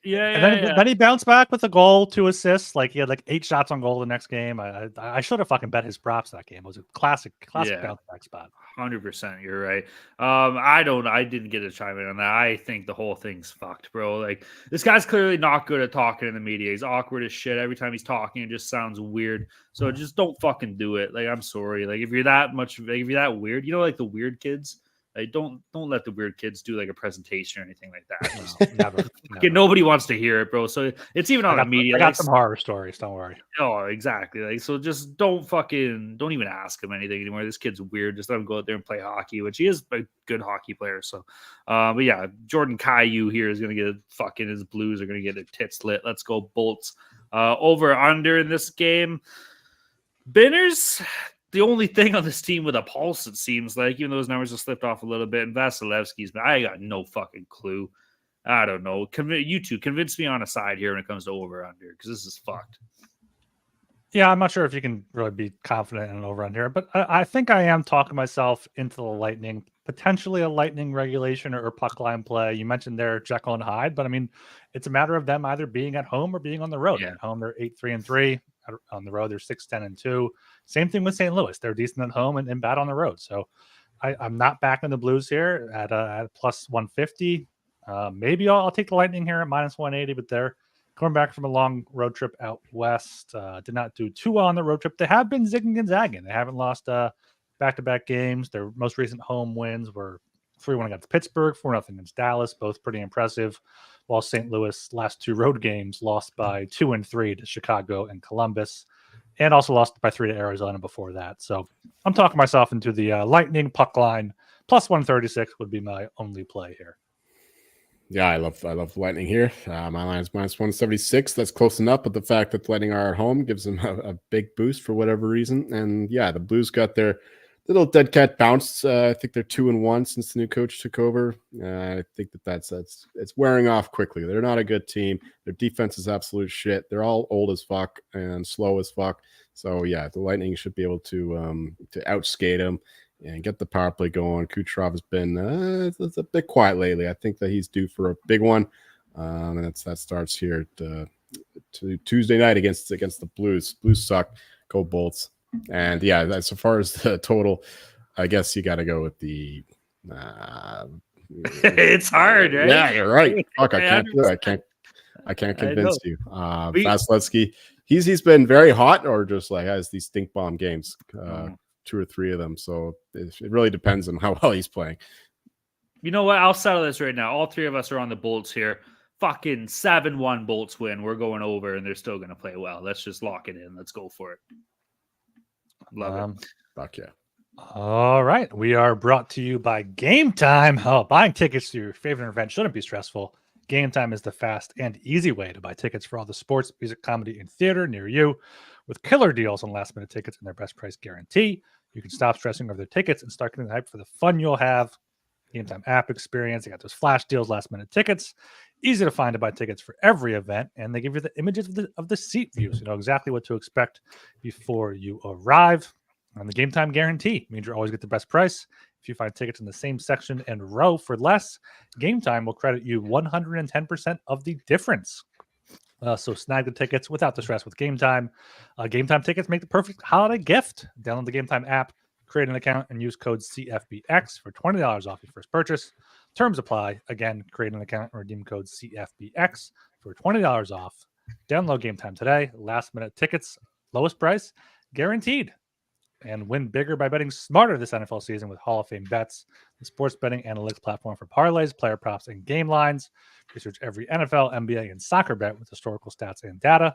Yeah. And then he bounced back with a goal, 2 assists. Like, he had like 8 shots on goal the next game. I should have fucking bet his props that game. It was a classic bounce back spot. 100%, you're right. I didn't get a chime in on that. I think the whole thing's fucked, bro. Like, this guy's clearly not good at talking in the media. He's awkward as shit. Every time he's talking, it just sounds weird. So just don't fucking do it. Like, I'm sorry. Like, if you're that weird, like the weird kids, Like, don't let the weird kids do like a presentation or anything like that. No, never. Okay, nobody wants to hear it, bro. So it's even on the media. I got some horror stories. Don't worry. Oh, exactly. Like, so just don't even ask him anything anymore. This kid's weird. Just let him go out there and play hockey, which he is a good hockey player. So, but yeah, Jordan Caillou here is gonna get his Blues are gonna get their tits lit. Let's go Bolts. Over under in this game. Binners, the only thing on this team with a pulse, it seems like, even though his numbers have slipped off a little bit. And Vasilevsky's, I got no fucking clue. I don't know. You two convince me on a side here when it comes to over under, because this is fucked. Yeah, I'm not sure if you can really be confident in an over under, but I think I am talking myself into the Lightning, potentially a Lightning regulation or puck line play. You mentioned there Jekyll and Hyde, but I mean, it's a matter of them either being at home or being on the road. Yeah. At home, they're 8-3-3. On the road, they're 6-10-2. Same thing with St. Louis. They're decent at home and bad on the road. So I'm not backing the Blues here at plus 150. Maybe I'll take the Lightning here at minus 180, but they're coming back from a long road trip out west. Did not do too well on the road trip. They have been zigging and zagging. They haven't lost back-to-back games. Their most recent home wins were 3-1 against Pittsburgh, 4-0 against Dallas, both pretty impressive. While St. Louis last 2 road games lost by 2-3 to Chicago and Columbus, and also lost by 3 to Arizona before that. So I'm talking myself into the Lightning puck line. Plus 136 would be my only play here. Yeah, I love Lightning here. My line is minus 176. That's close enough, but the fact that the Lightning are at home gives them a big boost for whatever reason. And yeah, the Blues got their little dead cat bounce. I think they're 2-1 since the new coach took over. I think that's it's wearing off quickly. They're not a good team. Their defense is absolute shit. They're all old as fuck and slow as fuck. So yeah, the Lightning should be able to outskate them and get the power play going. Kucherov has been it's a bit quiet lately. I think that he's due for a big one, and that starts here to Tuesday night against the Blues. Blues suck. Go Bolts. And yeah, so far as the total, I guess you got to go with the. It's hard, right? Yeah, you're right. Fuck, I can't do it. I can't convince you. Vasilevsky, he's been very hot, or just like has these stink bomb games. 2 or 3 of them. So it really depends on how well he's playing. You know what? I'll settle this right now. All 3 of us are on the Bolts here. Fucking 7-1 Bolts win. We're going over, and they're still going to play well. Let's just lock it in. Let's go for it. Love it. Fuck yeah. All right. We are brought to you by Game Time. Oh, buying tickets to your favorite event shouldn't be stressful. Game Time is the fast and easy way to buy tickets for all the sports, music, comedy, and theater near you. With killer deals on last-minute tickets and their best price guarantee, you can stop stressing over their tickets and start getting hyped for the fun you'll have. Game Time app experience. They got those flash deals, last-minute tickets. Easy to find to buy tickets for every event, and they give you the images of the seat views. You know exactly what to expect before you arrive. And the Game Time guarantee means you always get the best price. If you find tickets in the same section and row for less, Game Time will credit you 110% of the difference. So snag the tickets without the stress with Game Time. Game Time tickets make the perfect holiday gift. Download the Game Time app, create an account, and use code CFBX for $20 off your first purchase. Terms apply. Again, create an account and redeem code CFBX for $20 off. Download Game Time today. Last minute tickets, lowest price, guaranteed. And win bigger by betting smarter this NFL season with Hall of Fame Bets, the sports betting analytics platform for parlays, player props, and game lines. Research every NFL, NBA, and soccer bet with historical stats and data.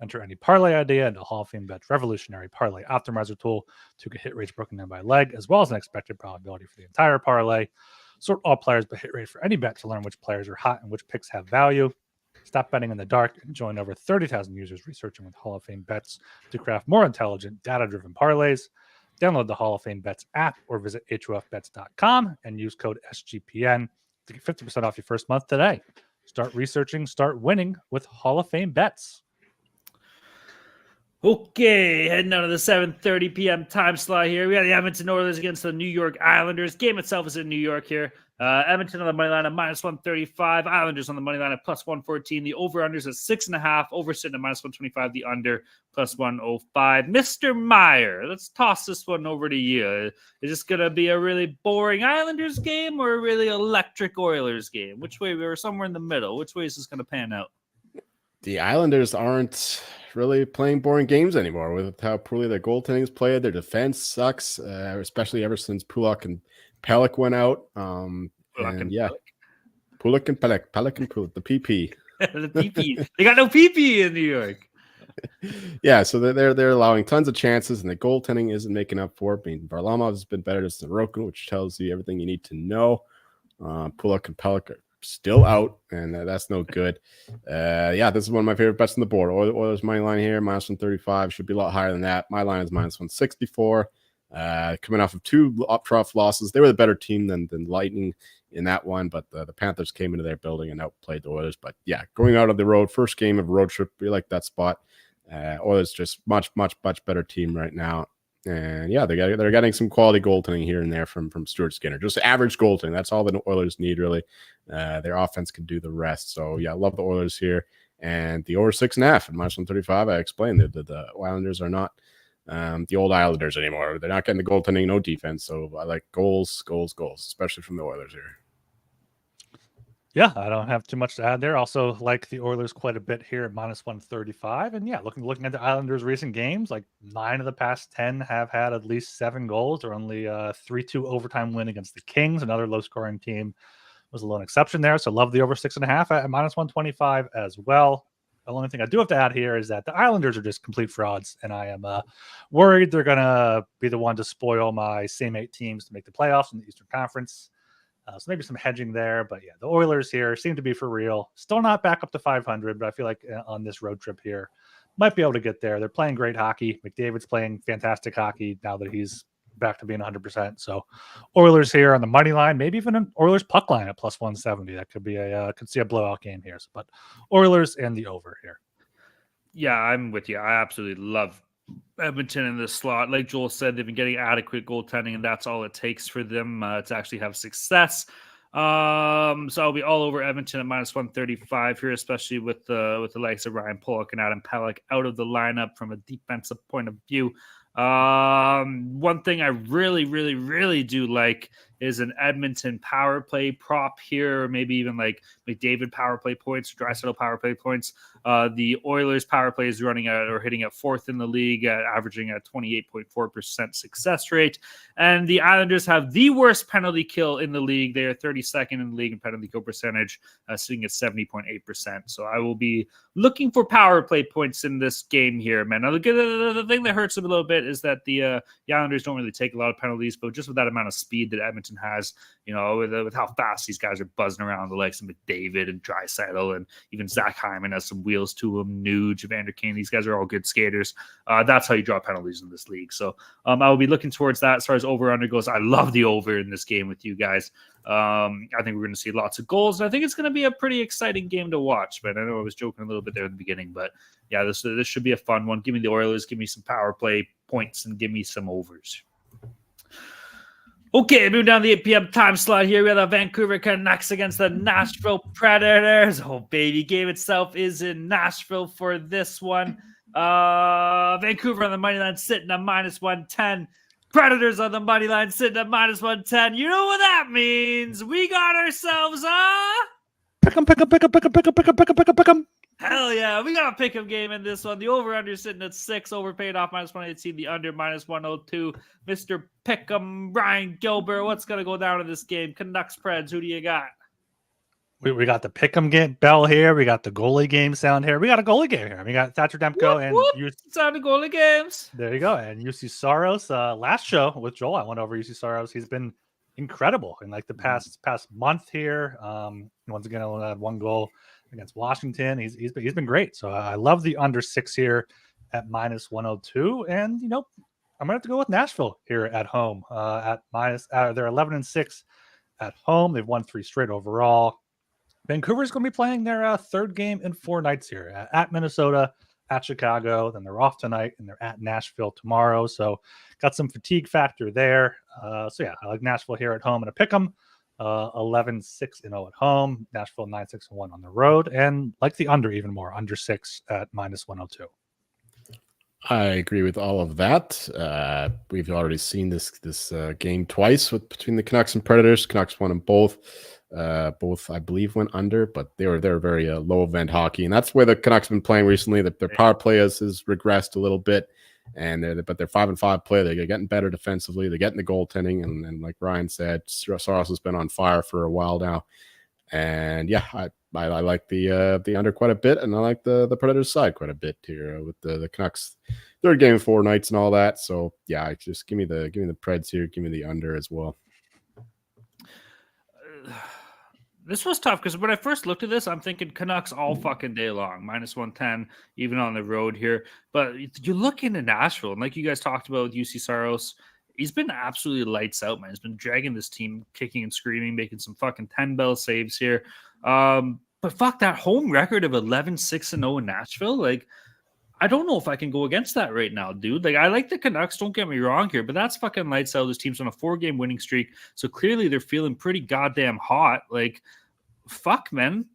Enter any parlay idea into Hall of Fame Bet's revolutionary parlay optimizer tool to get hit rates broken down by leg, as well as an expected probability for the entire parlay. Sort all players by hit rate for any bet to learn which players are hot and which picks have value. Stop betting in the dark and join over 30,000 users researching with Hall of Fame Bets to craft more intelligent, data-driven parlays. Download the Hall of Fame Bets app or visit HOFBets.com and use code SGPN to get 50% off your first month today. Start researching, start winning with Hall of Fame Bets. Okay, heading out of the 7:30 p.m. time slot here. We got the Edmonton Oilers against the New York Islanders. Game itself is in New York here. Edmonton on the money line at minus 135. Islanders on the money line at plus 114. The over-unders at 6.5. Over sitting at minus 125. The under plus 105. Mr. Meyer, let's toss this one over to you. Is this going to be a really boring Islanders game or a really electric Oilers game? Which way? We were somewhere in the middle. Which way is this going to pan out? The Islanders aren't really playing boring games anymore with how poorly their goaltending is played. Their defense sucks, especially ever since Pulock and Pelech went out. Pulock And yeah, Pulock and Pelech, the PP. the PP. They got no PP in New York. Yeah, so they're allowing tons of chances, and the goaltending isn't making up for it. I mean, Varlamov has been better than Sorokin, which tells you everything you need to know. Pulock and Pelech are still out, and that's no good. Yeah, this is one of my favorite bets on the board. Oilers money line here, minus 135. Should be a lot higher than that. My line is minus 164. Coming off of 2 up-trough losses. They were the better team than Lightning in that one, but the Panthers came into their building and outplayed the Oilers. But yeah, going out of the road, first game of a road trip, we like that spot. Oilers just much better team right now. And yeah, they're getting some quality goaltending here and there from Stuart Skinner. Just average goaltending. That's all the Oilers need, really. Their offense can do the rest. So yeah, I love the Oilers here. And the over 6.5 and minus 135. I explained that the Islanders are not the old Islanders anymore. They're not getting the goaltending, no defense. So I like goals, especially from the Oilers here. Yeah, I don't have too much to add there. Also like the Oilers quite a bit here at minus 135. And yeah, looking at the Islanders' recent games, like 9 of the past 10 have had at least 7 goals, or only 3-2 overtime win against the Kings. Another low-scoring team was a lone exception there. So love the over 6.5 at minus 125 as well. The only thing I do have to add here is that the Islanders are just complete frauds, and I am worried they're going to be the one to spoil my same 8 teams to make the playoffs in the Eastern Conference. So maybe some hedging there. But yeah, the Oilers here seem to be for real. Still not back up to 500, but I feel like on this road trip here, might be able to get there. They're playing great hockey. McDavid's playing fantastic hockey now that he's back to being 100%. So Oilers here on the money line, maybe even an Oilers puck line at plus 170. That could be could see a blowout game here. But Oilers and the over here. Yeah, I'm with you. I absolutely love Edmonton in this slot. Like Joel said, they've been getting adequate goaltending, and that's all it takes for them to actually have success. So I'll be all over Edmonton at minus 135 here, especially with the likes of Ryan Pulock and Adam Pelech out of the lineup from a defensive point of view. One thing I really do like is an Edmonton power play prop here, or maybe even like McDavid power play points, Draisaitl power play points. The Oilers power play is running at or hitting at 4th in the league, averaging at 28.4% success rate. And the Islanders have the worst penalty kill in the league. They are 32nd in the league in penalty kill percentage, sitting at 70.8%. So I will be looking for power play points in this game here, man. Now, the thing that hurts them a little bit is that the Islanders don't really take a lot of penalties, but just with that amount of speed that Edmonton has, you know, with how fast these guys are buzzing around, the likes of McDavid and Draisaitl, and even Zach Hyman has some wheels to him, Nuge, Evander Kane. These guys are all good skaters. That's how you draw penalties in this league. So I will be looking towards that. As far as over-under goes, I love the over in this game with you guys. I think we're going to see lots of goals, and I think it's going to be a pretty exciting game to watch. But I know I was joking a little bit there in the beginning, but yeah, this should be a fun one. Give me the Oilers, give me some power play points, and give me some overs. Okay, moving down the 8 p.m. time slot here. We have the Vancouver Canucks against the Nashville Predators. Oh, baby, game itself is in Nashville for this one. Vancouver on the money line sitting at minus 110. Predators on the money line sitting at minus 110. You know what that means? We got ourselves Pick 'em. Hell yeah, we got a pick 'em game in this one. The over-under sitting at 6, overpaid off minus 118. The under minus 102. Mr. Pick'em, Ryan Gilbert, what's going to go down in this game? Canucks, Preds, who do you got? We got the pick'em game bell here. We got the goalie game sound here. We got a goalie game here. We got Thatcher Demko and sound of goalie games. There you go. And UC Saros. Last show with Joel, I went over UC Saros. He's been incredible in like the past month here. Once again, only had 1 goal against Washington. He's been great. So I love the under 6 here at minus 102. And you know, I'm gonna have to go with Nashville here at home. At minus, they're 11-6 at home. They've won 3 straight overall. Vancouver's going to be playing their 3rd game in 4 nights here at Minnesota, at Chicago. Then they're off tonight, and they're at Nashville tomorrow. So got some fatigue factor there. So yeah, I like Nashville here at home and a pick 'em. 11-6-0 at home. Nashville 9-6-1 on the road, and like the under even more, under 6 at minus 102. I agree with all of that. We've already seen this game twice between the Canucks and Predators. Canucks won them both. Both, I believe, went under, but they're very low event hockey, and that's where the Canucks have been playing recently. Their power play has regressed a little bit, and but they're 5-5 play. They're getting better defensively. They're getting the goaltending, and like Ryan said, Saros has been on fire for a while now. And yeah, I like the under quite a bit, and I like the Predators side quite a bit here with the Canucks third game of 4 nights and all that. So yeah, just give me the Preds here. Give me the under as well. This was tough because when I first looked at this, I'm thinking Canucks all fucking day long, -110, even on the road here. But you look into Nashville, and like you guys talked about with UC Saros, he's been absolutely lights out, man. He's been dragging this team, kicking and screaming, making some fucking 10-bell saves here. But fuck, that home record of 11-6-0 in Nashville, like, I don't know if I can go against that right now, dude. Like, I like the Canucks, don't get me wrong here, but that's fucking lights out. This team's on a 4-game winning streak, so clearly they're feeling pretty goddamn hot. Like, fuck, man.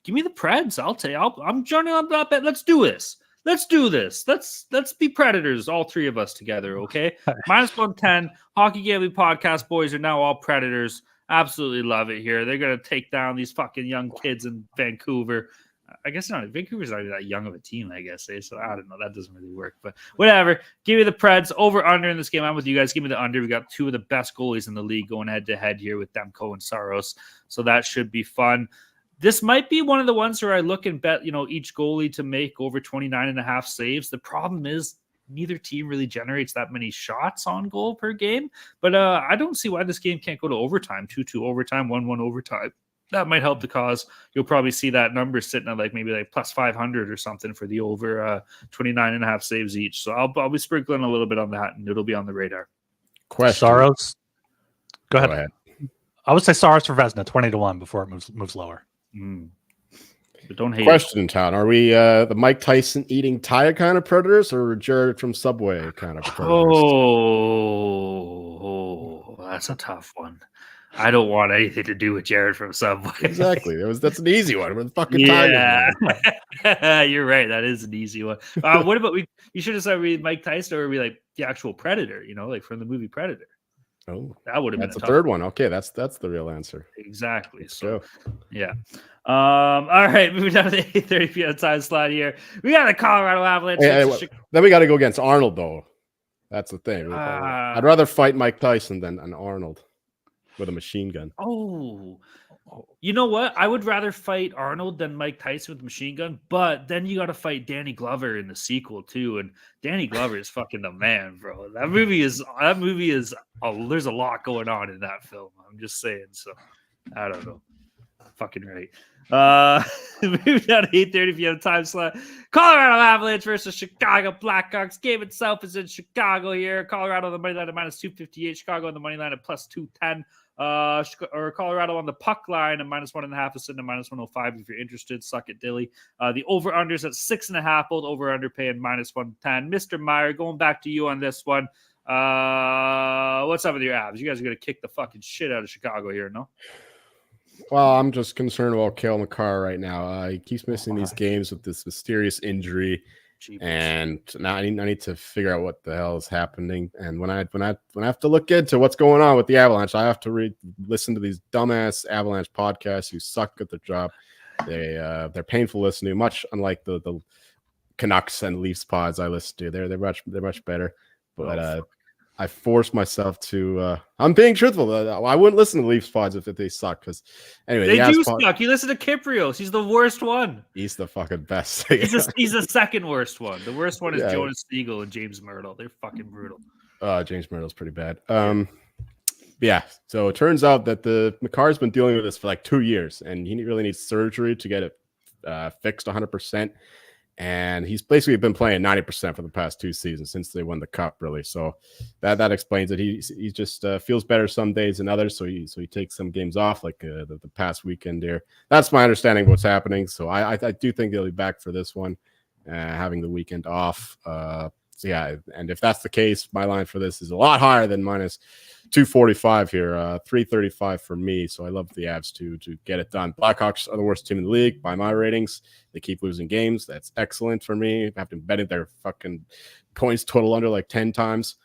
Give me the Preds. I'm joining on that bet. Let's do this. Let's be Predators, all 3 of us together, okay? -110, Hockey Gambling Podcast boys are now all Predators. Absolutely love it here. They're going to take down these fucking young kids in Vancouver. I guess not. Vancouver's not even that young of a team, I guess. So I don't know. That doesn't really work. But whatever. Give me the Preds. Over under in this game. I'm with you guys. Give me the under. We got 2 of the best goalies in the league going head-to-head here with Demko and Saros. So that should be fun. This might be one of the ones where I look and bet, each goalie to make over 29.5 saves. The problem is neither team really generates that many shots on goal per game. But I don't see why this game can't go to overtime. 2-2 overtime, 1-1 overtime. That might help the cause. You'll probably see that number sitting at maybe plus 500 or something for the over 29.5 saves each. So I'll be sprinkling a little bit on that, and it'll be on the radar. Question. Saros. Go ahead. I would say Saros for Vezina, 20-1 before it moves lower. But don't hate. Question, Town. Are we the Mike Tyson eating Taya kind of Predators, or Jared from Subway kind of Predators? Oh, that's a tough one. I don't want anything to do with Jared from Subway. Exactly. That's an easy one. We're the fucking Tigers. You're right. That is an easy one. What about you should have said Mike Tyson, or we like the actual Predator, like from the movie Predator. Oh, that would have been the third one. Okay, that's the real answer. Exactly. Yeah. All right, moving down to the 8:30 p.m. time slot here. We got the Colorado Avalanche. Then we got to go against Arnold, though. That's the thing. I'd rather fight Mike Tyson than an Arnold with a machine gun. Oh, you know what? I would rather fight Arnold than Mike Tyson with a machine gun, but then you got to fight Danny Glover in the sequel too, and Danny Glover is fucking the man, bro. That movie is. There's a lot going on in that film. I'm just saying. So I don't know. Fucking right. Moving down to 8:30 p.m. time slot. Colorado Avalanche versus Chicago Blackhawks. Game itself is in Chicago here. Colorado on the money line at -258. Chicago on the money line at +210. Or Colorado on the puck line at -1.5 is sitting at -105 if you're interested. Suck it, Dilly. The over-unders at 6.5, both over-under paying -110. Mr. Meyer, going back to you on this one. What's up with your Avs? You guys are going to kick the fucking shit out of Chicago here, no? Well, I'm just concerned about Cale Makar right now. He keeps missing these games with this mysterious injury. Jeepers. And now I need to figure out what the hell is happening. And when I have to look into what's going on with the Avalanche, I have to listen to these dumbass Avalanche podcasts who suck at their job. They're painful listening, much unlike the Canucks and Leafs pods I listen to. They're much better. But I forced myself to. I'm being truthful. I wouldn't listen to Leafs pods if they suck. Because anyway, they do suck. You listen to Kyprios. He's the worst one. He's the fucking best. He's the second worst one. The worst one is Jonas Siegel and James Myrtle. They're fucking brutal. James Myrtle's pretty bad. Yeah. So it turns out that the Makar's been dealing with this for 2 years, and he really needs surgery to get it fixed 100%. And he's basically been playing 90% for the past 2 seasons since they won the cup, really. So that explains it. He just feels better some days than others. So he takes some games off, like the past weekend there. That's my understanding of what's happening. So I do think he'll be back for this one, having the weekend off. So yeah, and if that's the case, my line for this is a lot higher than -245 here, 335 for me. So I love the Avs to get it done. Blackhawks are the worst team in the league by my ratings. They keep losing games. That's excellent for me. I've been betting their fucking points total under 10 times.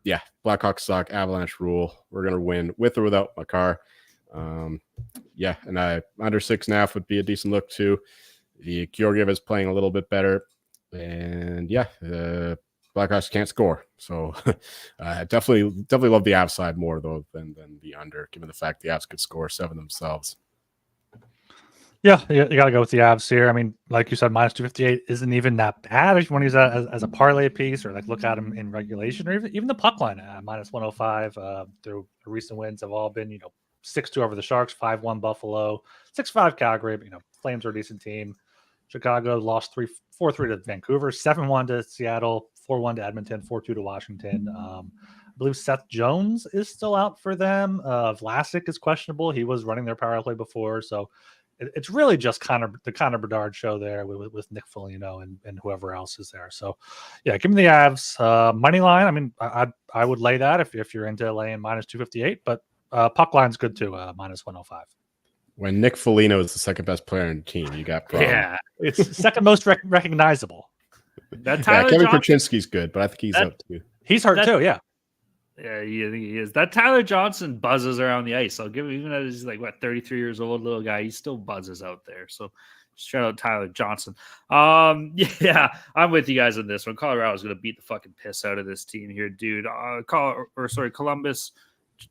Yeah, Blackhawks suck. Avalanche rule. We're gonna win with or without Makar. Yeah, and under 6.5 would be a decent look too. The Georgiev is playing a little bit better. And yeah, Blackhawks can't score. So definitely love the Avs side more though than the under, given the fact the Avs could score 7 themselves. Yeah, you got to go with the Avs here. I mean, like you said, minus 258 isn't even that bad if you want to use that as a parlay piece, or like look at them in regulation, or even the puck line at minus 105. Their recent wins have all been 6-2 over the Sharks, 5-1 Buffalo, 6-5 Calgary. But, Flames are a decent team. Chicago lost 4-3 to Vancouver, 7-1 to Seattle, 4-1 to Edmonton, 4-2 to Washington. I believe Seth Jones is still out for them. Vlasic is questionable. He was running their power play before, so it's really just the Connor Bedard show there with Nick Foligno and whoever else is there. So, yeah, give me the Avs money line. I mean, I would lay that if you're into laying minus 258, but puck line's good too, minus 105. When Nick Foligno is the second best player in the team, you got problems. Yeah, it's second most recognizable. That Tyler Kevin Johnson, Korchinski's good, but I think he's out too. He's hurt too, yeah. Yeah, he is. That Tyler Johnson buzzes around the ice. I'll give him, even though he's 33 years old, little guy, he still buzzes out there. So shout out Tyler Johnson. Yeah, I'm with you guys on this one. Colorado's going to beat the fucking piss out of this team here, dude. Columbus,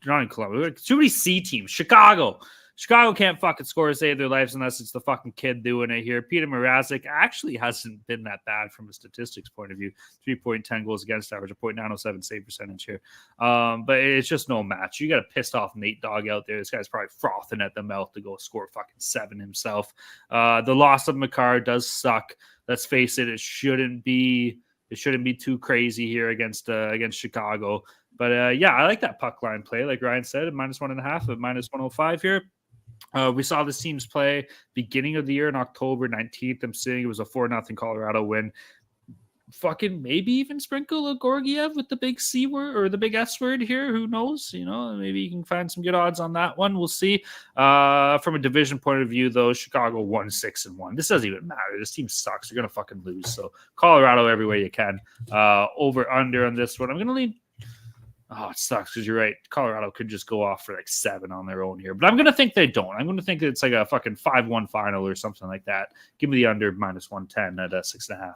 not in Columbus. Too many C teams. Chicago can't fucking score to save their lives unless it's the fucking kid doing it here. Peter Mrazek actually hasn't been that bad from a statistics point of view. 3.10 goals against average, a .907 save percentage here. But it's just no match. You got a pissed off Nate Dogg out there. This guy's probably frothing at the mouth to go score fucking 7 himself. The loss of Makar does suck. Let's face it. It shouldn't be too crazy here against Chicago. But yeah, I like that puck line play. Like Ryan said, minus 1.5 at minus 105 here. We saw this team's play beginning of the year on October 19th. I'm saying it was a 4-0 Colorado win. Fucking maybe even sprinkle a Gorgiev with the big C word or the big S word here. Who knows? Maybe you can find some good odds on that one. We'll see. From a division point of view, though, Chicago won 6-1. This doesn't even matter. This team sucks. You're going to fucking lose. So Colorado every way you can. Over under on this one. I'm going to lean. Oh, it sucks because you're right. Colorado could just go off for 7 on their own here. But I'm going to think they don't. I'm going to think it's like a fucking 5-1 final or something like that. Give me the under minus 110 at 6.5.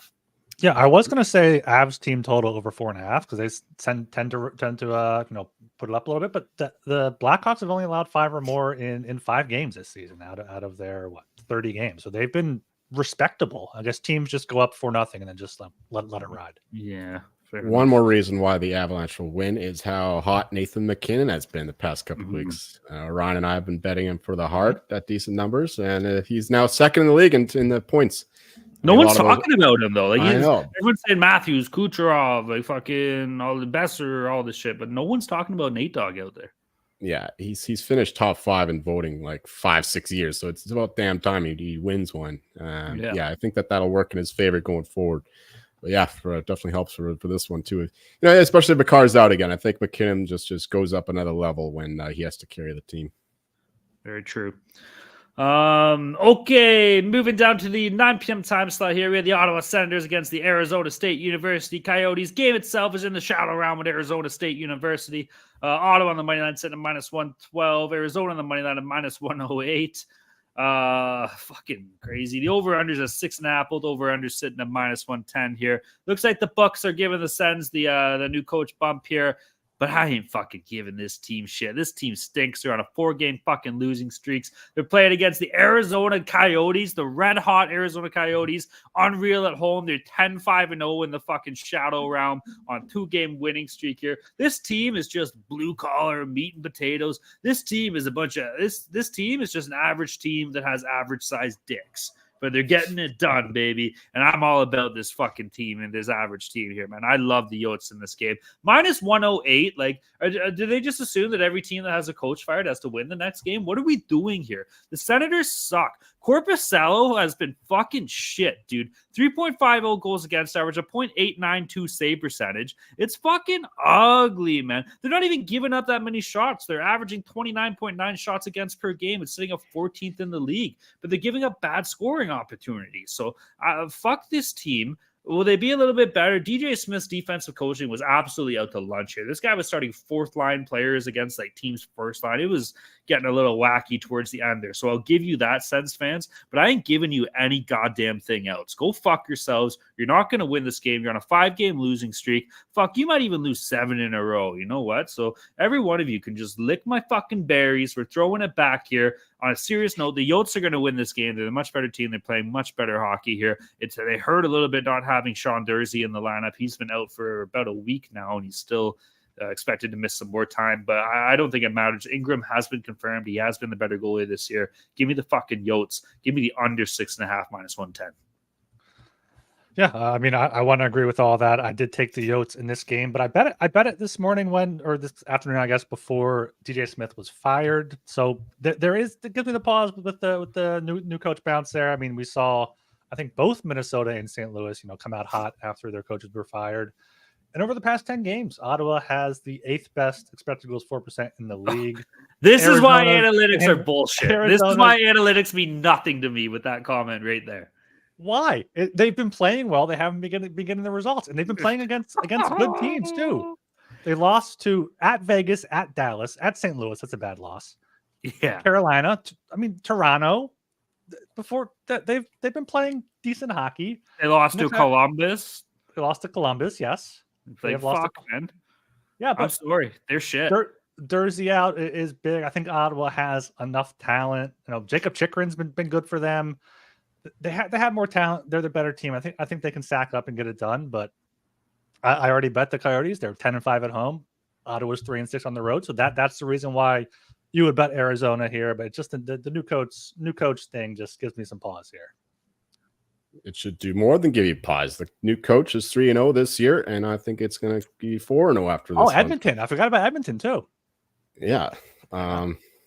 Yeah, I was going to say Avs team total over 4.5 because they tend to put it up a little bit. But the Blackhawks have only allowed 5 or more in 5 games this season out of their 30 games. So they've been respectable. I guess teams just go up 4-0 and then just let it ride. Yeah. One more reason why the Avalanche will win is how hot Nathan McKinnon has been the past couple of weeks. Ryan and I have been betting him for the Hart at decent numbers, and he's now second in the league in the points. No one's talking about him though. I know. Everyone's saying Matthews, Kucherov, fucking all the Besser, all this shit, but no one's talking about Nate Dogg out there. Yeah, he's finished top 5 in voting 5-6 years, so it's about damn time he wins one. Yeah, I think that'll work in his favor going forward. But yeah, definitely helps for this one too. Especially if Makar's out again. I think McKinnon just goes up another level when he has to carry the team. Very true. Okay, moving down to the 9 p.m. time slot here. We have the Ottawa Senators against the Arizona State University Coyotes. Game itself is in the shadow round with Arizona State University. Ottawa on the money line sitting at minus 112. Arizona on the money line at minus 108. Fucking crazy. The over-unders at 6.5. Both over-unders sitting at minus 110 here. Looks like the Bucks are giving the Sens the new coach bump here. But I ain't fucking giving this team shit. This team stinks. They're on a 4-game fucking losing streaks. They're playing against the Arizona Coyotes, the red-hot Arizona Coyotes. Unreal at home. They're 10-5-0 in the fucking shadow realm on 2-game winning streak here. This team is just blue-collar meat and potatoes. This team is this team is just an average team that has average-sized dicks. But they're getting it done, baby. And I'm all about this fucking team and this average team here, man. I love the Yotes in this game. Minus 108. Do they just assume that every team that has a coach fired has to win the next game? What are we doing here? The Senators suck. Korpisalo has been fucking shit, dude. 3.50 goals against average, a .892 save percentage. It's fucking ugly, man. They're not even giving up that many shots. They're averaging 29.9 shots against per game. It's sitting at 14th in the league, but they're giving up bad scoring opportunities. So fuck this team. Will they be a little bit better? DJ Smith's defensive coaching was absolutely out to lunch here. This guy was starting 4th line players against teams' first line. It was getting a little wacky towards the end there. So I'll give you that, Sens fans, but I ain't giving you any goddamn thing else. Go fuck yourselves. You're not going to win this game. You're on a 5-game losing streak. Fuck, you might even lose 7 in a row. You know what? So every one of you can just lick my fucking berries. We're throwing it back here. On a serious note, the Yotes are going to win this game. They're a much better team. They're playing much better hockey here. They hurt a little bit not having Sean Dursey in the lineup. He's been out for about a week now, and he's still expected to miss some more time. But I don't think it matters. Ingram has been confirmed. He has been the better goalie this year. Give me the fucking Yotes. Give me the under 6.5 minus 110. Yeah, I mean, I want to agree with all that. I did take the Yotes in this game, but I bet it this morning or this afternoon, I guess, before DJ Smith was fired. So it gives me the pause with the new coach bounce there. I mean, we saw, I think, both Minnesota and St. Louis, come out hot after their coaches were fired. And over the past 10 games, Ottawa has the 8th best expected goals 4% in the league. This is why analytics are bullshit. Arizona, this is why analytics mean nothing to me with that comment right there. Why? They've been playing well. They haven't been getting the results, and they've been playing against good teams too. They lost at Vegas, at Dallas, at St. Louis. That's a bad loss. Yeah, Carolina. Toronto. Before that, they've been playing decent hockey. They lost to Columbus. They lost to Columbus. Yes, they have lost. Man. Yeah, but I'm sorry, they're shit. Dursey out is big. I think Ottawa has enough talent. Jacob Chikrin's been good for them. They have more talent. They're the better team. I think they can stack up and get it done. But I already bet the Coyotes. They're 10-5 at home. Ottawa's 3-6 on the road. So that's the reason why you would bet Arizona here. But it's just the new coach thing just gives me some pause here. It should do more than give you pause. The new coach is 3-0 this year, and I think it's going to be 4-0 after this. Oh, Edmonton! I forgot about Edmonton too. Yeah.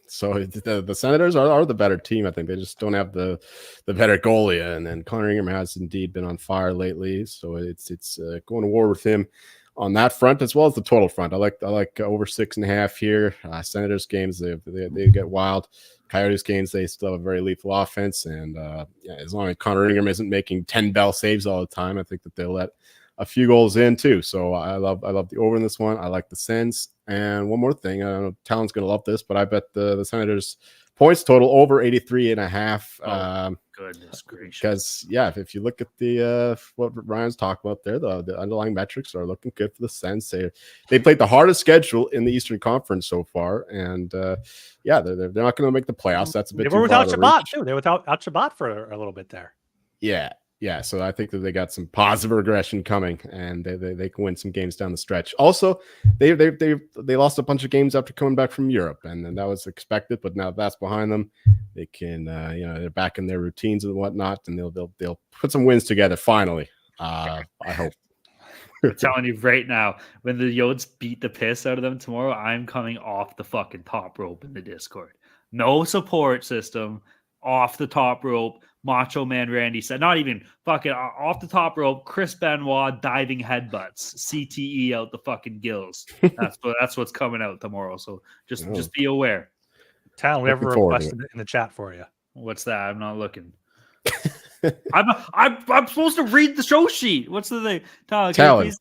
So the Senators are the better team. I think they just don't have the better goalie, and then Connor Ingram has indeed been on fire lately. So it's going to war with him on that front as well as the total front. I like over 6.5 here. Senators games they get wild. Coyotes games they still have a very lethal offense, and as long as Connor Ingram isn't making 10 bell saves all the time, I think that they'll let a few goals in too. So I love the over in this one. I like the Sens. And one more thing, I don't know, Talon's gonna love this, but I bet the Senators points total over 83.5. Goodness gracious! Because if you look at the what Ryan's talking about there, the underlying metrics are looking good for the Sens. They played the hardest schedule in the Eastern Conference so far, and they're not going to make the playoffs. That's a bit. They were without Shabbat too. They were without Shabbat for a little bit there. Yeah, so I think that they got some positive regression coming, and they can win some games down the stretch. Also, they lost a bunch of games after coming back from Europe, and then that was expected. But now that's behind them, they can they're back in their routines and whatnot, and they'll put some wins together finally. I hope. I'm telling you right now, when the Yotes beat the piss out of them tomorrow, I'm coming off the fucking top rope in the Discord. No support system, off the top rope. Macho Man Randy said, not even fucking off the top rope. Chris Benoit diving headbutts, CTE out the fucking gills. That's what's coming out tomorrow. So just be aware. Talon, we have a request in the chat for you. What's that? I'm not looking. I'm supposed to read the show sheet. What's the thing? Talon.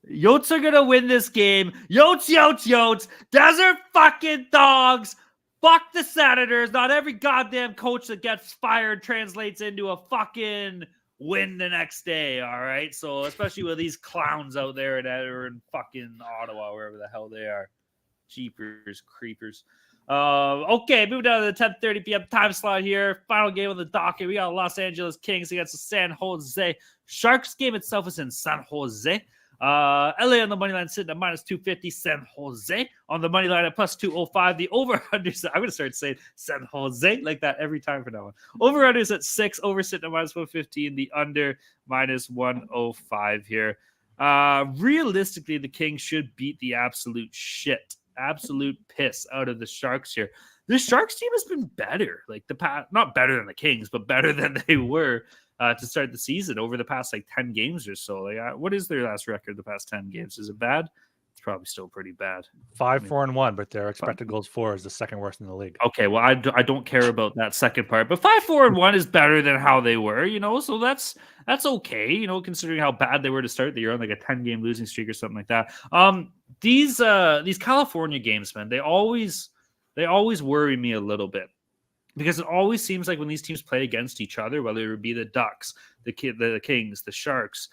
Yotes are gonna win this game. Yotes. Desert fucking dogs. Fuck the Senators. Not every goddamn coach that gets fired translates into a fucking win the next day. All right. So especially with these clowns out there that are in fucking Ottawa, wherever the hell they are. Jeepers creepers. Okay, moving down to the 10:30 p.m. time slot here. Final game on the docket. We got Los Angeles Kings against the San Jose Sharks. Game itself is in San Jose. LA on the money line sitting at minus 250. San Jose on the money line at plus 205. The over under, I'm going to start saying San Jose like that every time from now on. Over under is at 6. Over sitting at minus 115. The under minus 105 here. Realistically, the Kings should beat the absolute piss out of the Sharks here. The Sharks team has been better, like not better than the Kings, but better than they were to start the season over the past 10 games or so. What is their last record the past 10 games? Is it bad? It's probably still pretty bad. 5-4-1, but their expected goals for is the second worst in the league. Okay, well, I don't care about that second part, but 5-4-1 is better than how they were, so that's okay, considering how bad they were to start the year on a 10-game losing streak or something like that. These California games, man, they always they always worry me a little bit. Because it always seems like when these teams play against each other, whether it be the Ducks, the Kings, the Sharks,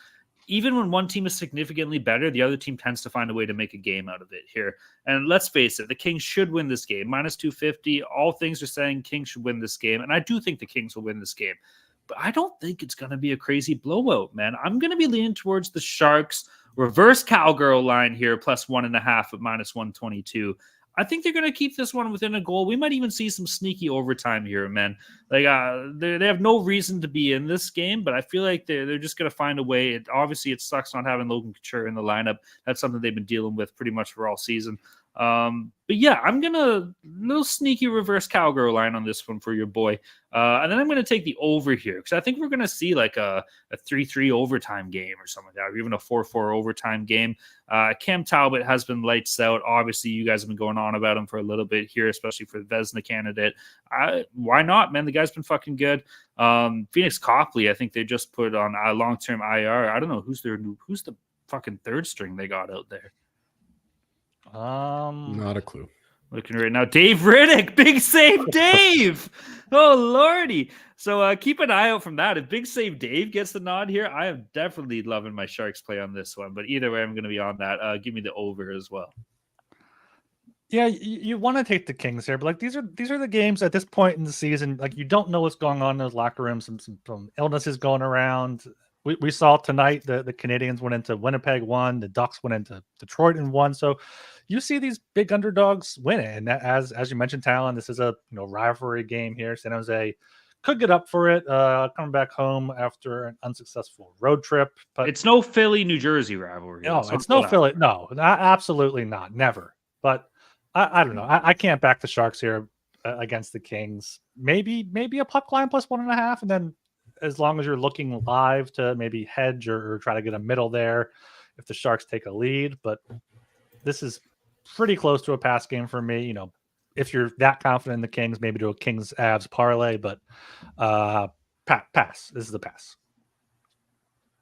even when one team is significantly better, the other team tends to find a way to make a game out of it here. And let's face it, the Kings should win this game. Minus 250, all things are saying Kings should win this game. And I do think the Kings will win this game. But I don't think it's going to be a crazy blowout, man. I'm going to be leaning towards the Sharks. Reverse cowgirl line here, plus 1.5 at minus 122. I think they're going to keep this one within a goal. We might even see some sneaky overtime here, man. Like they have no reason to be in this game, but I feel like they're just going to find a way. Obviously, it sucks not having Logan Couture in the lineup. That's something they've been dealing with pretty much for all season. But yeah, I'm going to little sneaky reverse cowgirl line on this one for your boy. And then I'm going to take the over here because I think we're going to see like a 3-3 overtime game or something like that, or even a 4-4 overtime game. Cam Talbot has been lights out. Obviously, you guys have been going on about him for a little bit here, especially for the Vezina candidate. Why not, man? The guy's been fucking good. Phoenix Copley, I think they just put on a long-term IR. I don't know who's the fucking third string they got out there. Not a clue. Looking right now, Dave Riddick, big save Dave. Oh lordy! So keep an eye out from that. If big save Dave gets the nod here, I am definitely loving my Sharks play on this one. But either way, I'm going to be on that. Give me the over as well. Yeah, you want to take the Kings here, but like these are the games at this point in the season. Like you don't know what's going on in those locker rooms. Some illnesses going around. We saw tonight the Canadians went into Winnipeg, won. The Ducks went into Detroit and won. So you see these big underdogs win it. And that, as you mentioned, Talon, this is a rivalry game here. San Jose could get up for it, coming back home after an unsuccessful road trip. But it's no Philly, New Jersey rivalry. No, it's no Philly. No, absolutely not. Never. But I don't know. I can't back the Sharks here against the Kings. Maybe a puck line plus 1.5, and then as long as you're looking live to maybe hedge or try to get a middle there if the Sharks take a lead. But this is pretty close to a pass game for me. If you're that confident in the Kings, maybe do a Kings Avs parlay, but pass. This is the pass.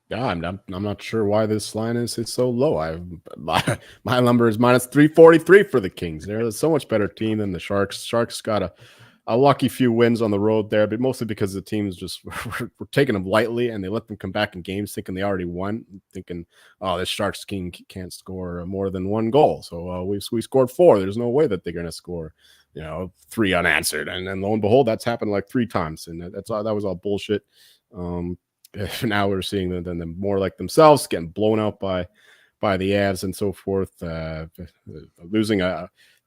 Yeah, I'm not sure why this line is so low. My number is minus 343 for the Kings. They're so much better team than the Sharks. Sharks got a lucky few wins on the road there, but mostly because the teams just were taking them lightly and they let them come back in games thinking they already won, thinking, oh, this Sharks team can't score more than one goal. So we scored 4. There's no way that they're going to score, 3 unanswered. And lo and behold, that's happened like 3 times. And that was all bullshit. Now we're seeing them more like themselves, getting blown out by the Avs and so forth, losing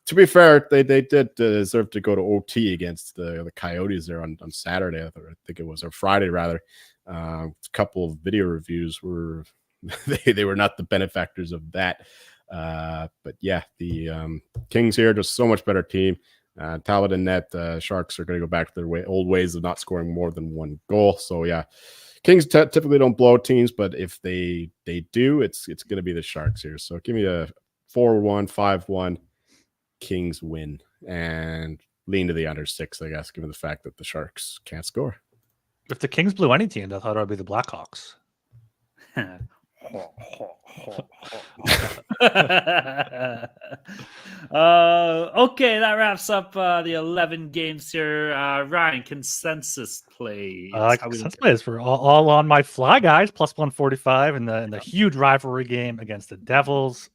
to be fair, they did deserve to go to OT against the Coyotes there on Saturday. I think it was, or Friday rather. A couple of video reviews were they were not the benefactors of that. But yeah, the Kings here, just so much better team. Talbot and net, Sharks are going to go back to their old ways of not scoring more than one goal. So yeah, Kings typically don't blow teams, but if they do, it's going to be the Sharks here. So give me a 4-1, 5-1. Kings win and lean to the under 6, I guess, given the fact that the Sharks can't score. If the Kings blew any team, I thought it would be the Blackhawks. Okay, that wraps up the 11 games here. Ryan, consensus plays. Consensus plays for all on my fly guys, plus 145 in the huge rivalry game against the Devils.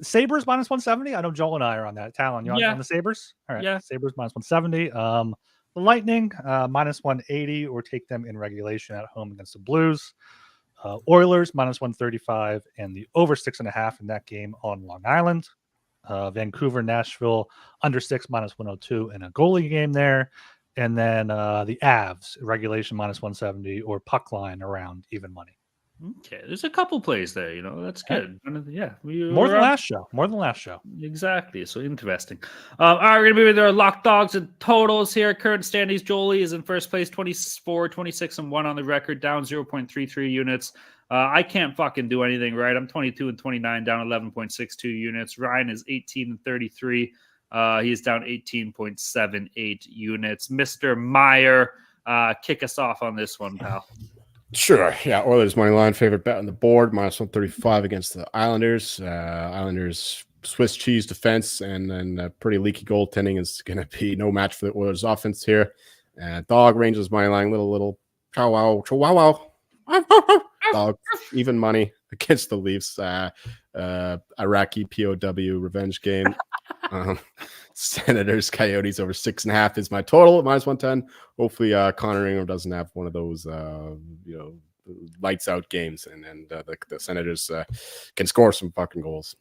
Sabres minus 170. I know Joel and I are on that. Talon, you on the Sabres? All right, yeah. Sabres minus 170. The Lightning minus 180, or take them in regulation at home against the Blues. Oilers minus 135, and the over 6.5 in that game on Long Island. Vancouver, Nashville under 6 minus 102 in a goalie game there. And then the Avs regulation minus 170 or puck line around even money. Okay, there's a couple plays there, that's good. Yeah, more than last show. Exactly. So interesting. All right, we're gonna be with our lock dogs and totals here. Current standings: Jolie is in first place, 24, 26, and 1 on the record, down 0.33 units. I can't fucking do anything right. I'm 22 and 29, down 11.62 units. Ryan is 18 and 33. He's down 18.78 units. Mr. Meyer, kick us off on this one, pal. Sure. Yeah, Oilers money line, favorite bet on the board, minus 135 against the Islanders. Islanders Swiss cheese defense and then pretty leaky goaltending is going to be no match for the Oilers offense here. Dog Rangers money line, little chow wow. Dog, even money against the Leafs. Iraqi POW revenge game. Senators Coyotes over 6.5 is my total at -110. Hopefully Connor Ingram doesn't have one of those lights out games and the Senators can score some fucking goals.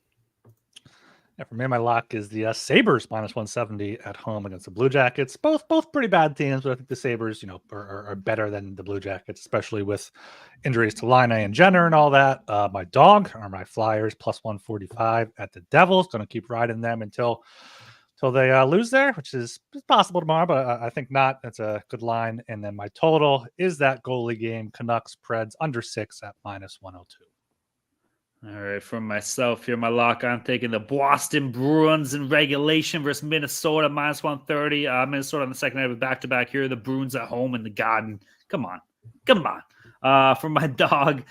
Yeah, for me, my lock is the Sabres -170 at home against the Blue Jackets. Both pretty bad teams, but I think the Sabres, are better than the Blue Jackets, especially with injuries to Line and Jenner and all that. My dog are my Flyers +145 at the Devils. Going to keep riding them until they lose there, which is possible tomorrow, but I think not. That's a good line. And then my total is that goalie game, Canucks Preds under 6 at -102. All right, for myself here, my lock, I'm taking the Boston Bruins in regulation versus Minnesota -130. Minnesota on the second night of a back-to-back here. The Bruins at home in the Garden. Come on. For my dog,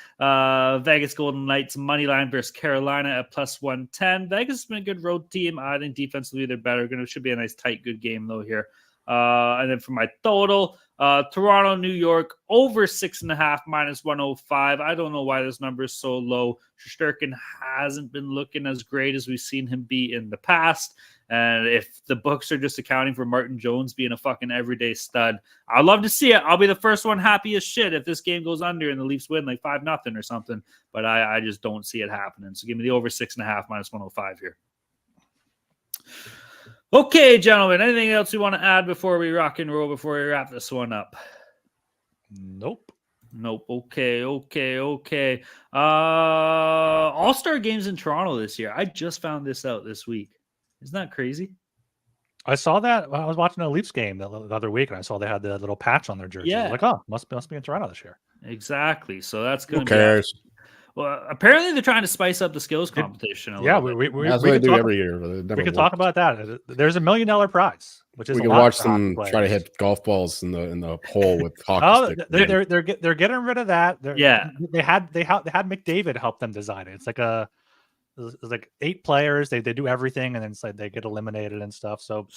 Vegas Golden Knights money line versus Carolina at +110. Vegas has been a good road team. I think defensively they're better. Should be a nice, tight, good game though here. And then for my total, Toronto, New York over 6.5 -105. I don't know why this number is so low. Shesterkin hasn't been looking as great as we've seen him be in the past. And if the books are just accounting for Martin Jones being a fucking everyday stud, I'd love to see it. I'll be the first one happy as shit if this game goes under and the Leafs win like 5-0 or something. But I just don't see it happening. So give me the over 6.5 -105 here. Okay, gentlemen, anything else you want to add before we rock and roll, before we wrap this one up? Nope. Okay. All-Star games in Toronto this year. I just found this out this week. Isn't that crazy? I saw that when I was watching a Leafs game the other week, and I saw they had the little patch on their jersey. Yeah. I was like, oh, must be in Toronto this year. Exactly. So that's going Who to be... cares? Well, apparently they're trying to spice up the skills competition. Yeah, we that's what they do every year. We can talk about that. There's $1 million prize, which is we can watch them try to hit golf balls in the hole with hockey sticks. They're getting rid of that. They had McDavid help them design it. It's like 8 players. They do everything, and then it's like they get eliminated and stuff. So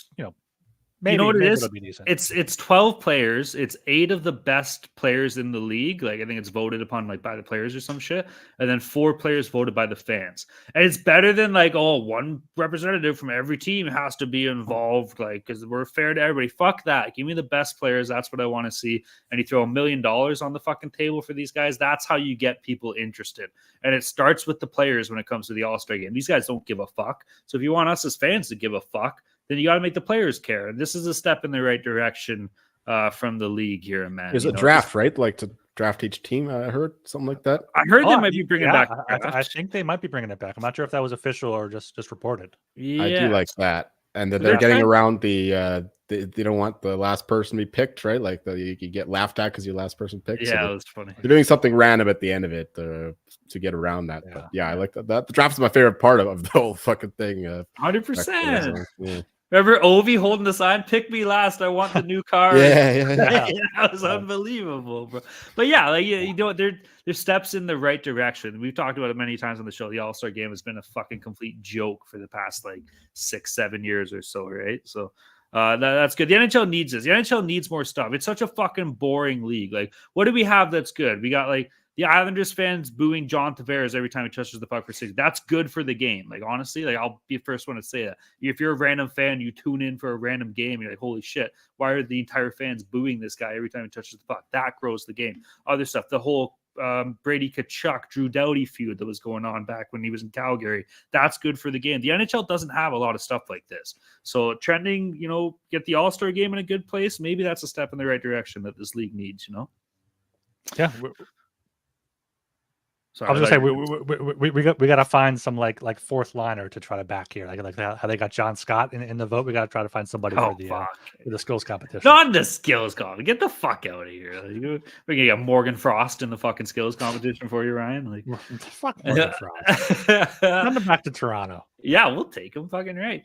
maybe, you know what it is? It'll be decent. It's 12 players. It's 8 of the best players in the league. Like I think it's voted upon by the players or some shit, and then 4 players voted by the fans. And it's better than one representative from every team has to be involved. Because we're fair to everybody. Fuck that. Give me the best players. That's what I want to see. And you throw $1 million on the fucking table for these guys. That's how you get people interested. And it starts with the players when it comes to the All-Star game. These guys don't give a fuck. So if you want us as fans to give a fuck, then you got to make the players care. And this is a step in the right direction from the league here, man. There's a draft, right? Like to draft each team. I heard something like that. I heard they might be bringing back. I think they might be bringing it back. I'm not sure if that was official or just reported. Yeah. I do like that. And they're getting around they don't want the last person to be picked, right? Like you get laughed at because you're last person picked. Yeah, so that was funny. They're doing something random at the end of it to get around that. Yeah. But yeah, I like that. The draft's my favorite part of the whole fucking thing. 100%. Yeah. Remember Ovi holding the sign, "Pick me last. I want the new car." Yeah. That was unbelievable, bro. But yeah, there's steps in the right direction. We've talked about it many times on the show. The All-Star game has been a fucking complete joke for the past 6-7 years or so, right? So that's good. The NHL needs this. The NHL needs more stuff. It's such a fucking boring league. What do we have that's good? We got the Islanders fans booing John Tavares every time he touches the puck for 6. That's good for the game. Honestly, I'll be the first one to say that. If you're a random fan, you tune in for a random game, you're like, holy shit, why are the entire fans booing this guy every time he touches the puck? That grows the game. Other stuff, the whole Brady Tkachuk, Drew Doughty feud that was going on back when he was in Calgary, that's good for the game. The NHL doesn't have a lot of stuff like this. So trending, get the All-Star game in a good place, maybe that's a step in the right direction that this league needs, Yeah. Sorry, I was gonna say we got to find some like fourth liner to try to back here, like how they got John Scott in the vote. We got to try to find somebody for the skills competition. Not the skills competition. Get the fuck out of here! We're gonna get Morgan Frost in the fucking skills competition for you, Ryan. Fuck Morgan Frost. Send him back to Toronto. Yeah, we'll take him. Fucking right.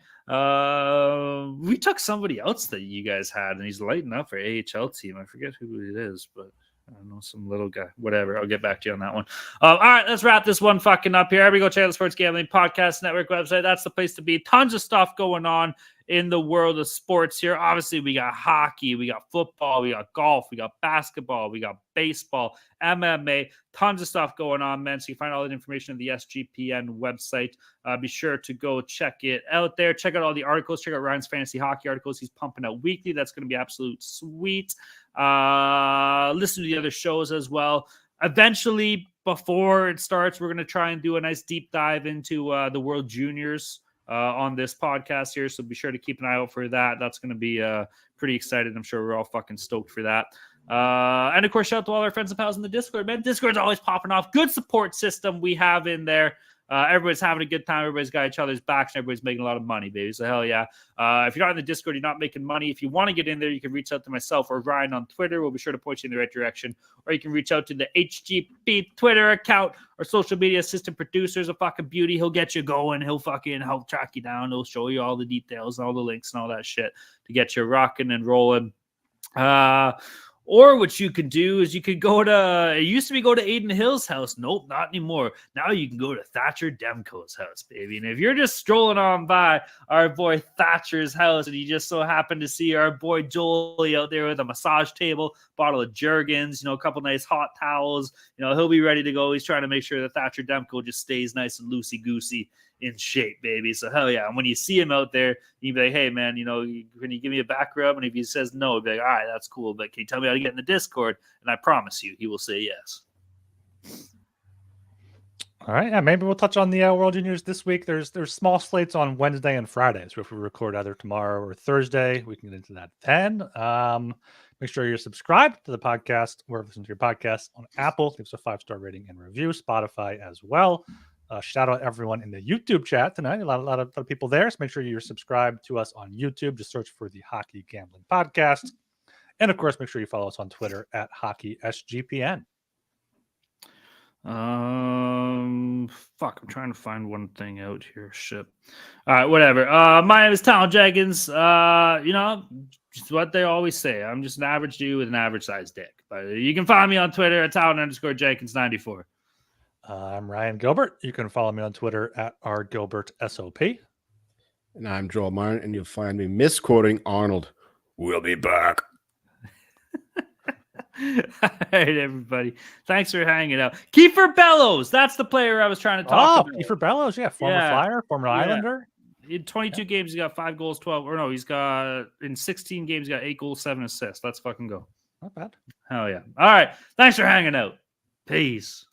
We took somebody else that you guys had, and he's lighting up for AHL team. I forget who it is, but I don't know, some little guy. Whatever. I'll get back to you on that one. All right, let's wrap this one fucking up here. Everybody go check out the Sports Gambling Podcast Network website. That's the place to be. Tons of stuff going on in the world of sports here. Obviously, we got hockey, we got football, we got golf, we got basketball, we got baseball, MMA, tons of stuff going on, man. So you can find all that information on the SGPN website. Be sure to go check it out there. Check out all the articles. Check out Ryan's fantasy hockey articles. He's pumping out weekly. That's going to be absolute sweet. Listen to the other shows as well. Eventually, before it starts, we're going to try and do a nice deep dive into the World Juniors on this podcast here. So be sure to keep an eye out for that. That's going to be pretty excited. I'm sure we're all fucking stoked for that. And of course, shout out to all our friends and pals in the Discord, man. Discord's always popping off. Good support system we have in there. Everybody's having a good time. Everybody's got each other's backs, and everybody's making a lot of money, baby. So hell yeah. If you're not in the Discord, you're not making money. If you want to get in there, you can reach out to myself or Ryan on Twitter. We'll be sure to point you in the right direction. Or you can reach out to the HGP Twitter account. Our social media assistant producer is a fucking beauty. He'll get you going. He'll fucking help track you down. He'll show you all the details and all the links and all that shit to get you rocking and rolling. Or what you could do is you could go to, it used to be go to Aiden Hill's house. Nope, not anymore. Now you can go to Thatcher Demko's house, baby. And if you're just strolling on by our boy Thatcher's house and you just so happen to see our boy Jolie out there with a massage table, bottle of Jergens, a couple nice hot towels, he'll be ready to go. He's trying to make sure that Thatcher Demko just stays nice and loosey-goosey in shape, baby. So hell yeah. And when you see him out there, you be like, hey man, can you give me a back rub? And if he says no, be like, all right, that's cool. But can you tell me how to get in the Discord? And I promise you, he will say yes. All right. Yeah, maybe we'll touch on the World Juniors this week. There's small slates on Wednesday and Friday. So if we record either tomorrow or Thursday, we can get into that then. Make sure you're subscribed to the podcast, wherever you listen to your podcast, on Apple. Leave us a 5-star rating and review. Spotify as well. Shout out everyone in the YouTube chat tonight. A lot of people there. So make sure you're subscribed to us on YouTube. Just search for the Hockey Gambling Podcast. And of course, make sure you follow us on Twitter at HockeySGPN. I'm trying to find one thing out here. Shit. All right, whatever. My name is Talon Jenkins. Just what they always say. I'm just an average dude with an average sized dick. But you can find me on Twitter at Talon_Jenkins94. I'm Ryan Gilbert. You can follow me on Twitter at rgilbertsop. And I'm Joel Martin, and you'll find me misquoting Arnold. We'll be back. All right, everybody. Thanks for hanging out. Kiefer Bellows. That's the player I was trying to talk about. Kiefer Bellows. Yeah. Former Flyer, former Islander. In 22 games, he got 5 goals, 12. Or no, he's got in 16 games, he got 8 goals, 7 assists. Let's fucking go. Not bad. Hell yeah. All right. Thanks for hanging out. Peace.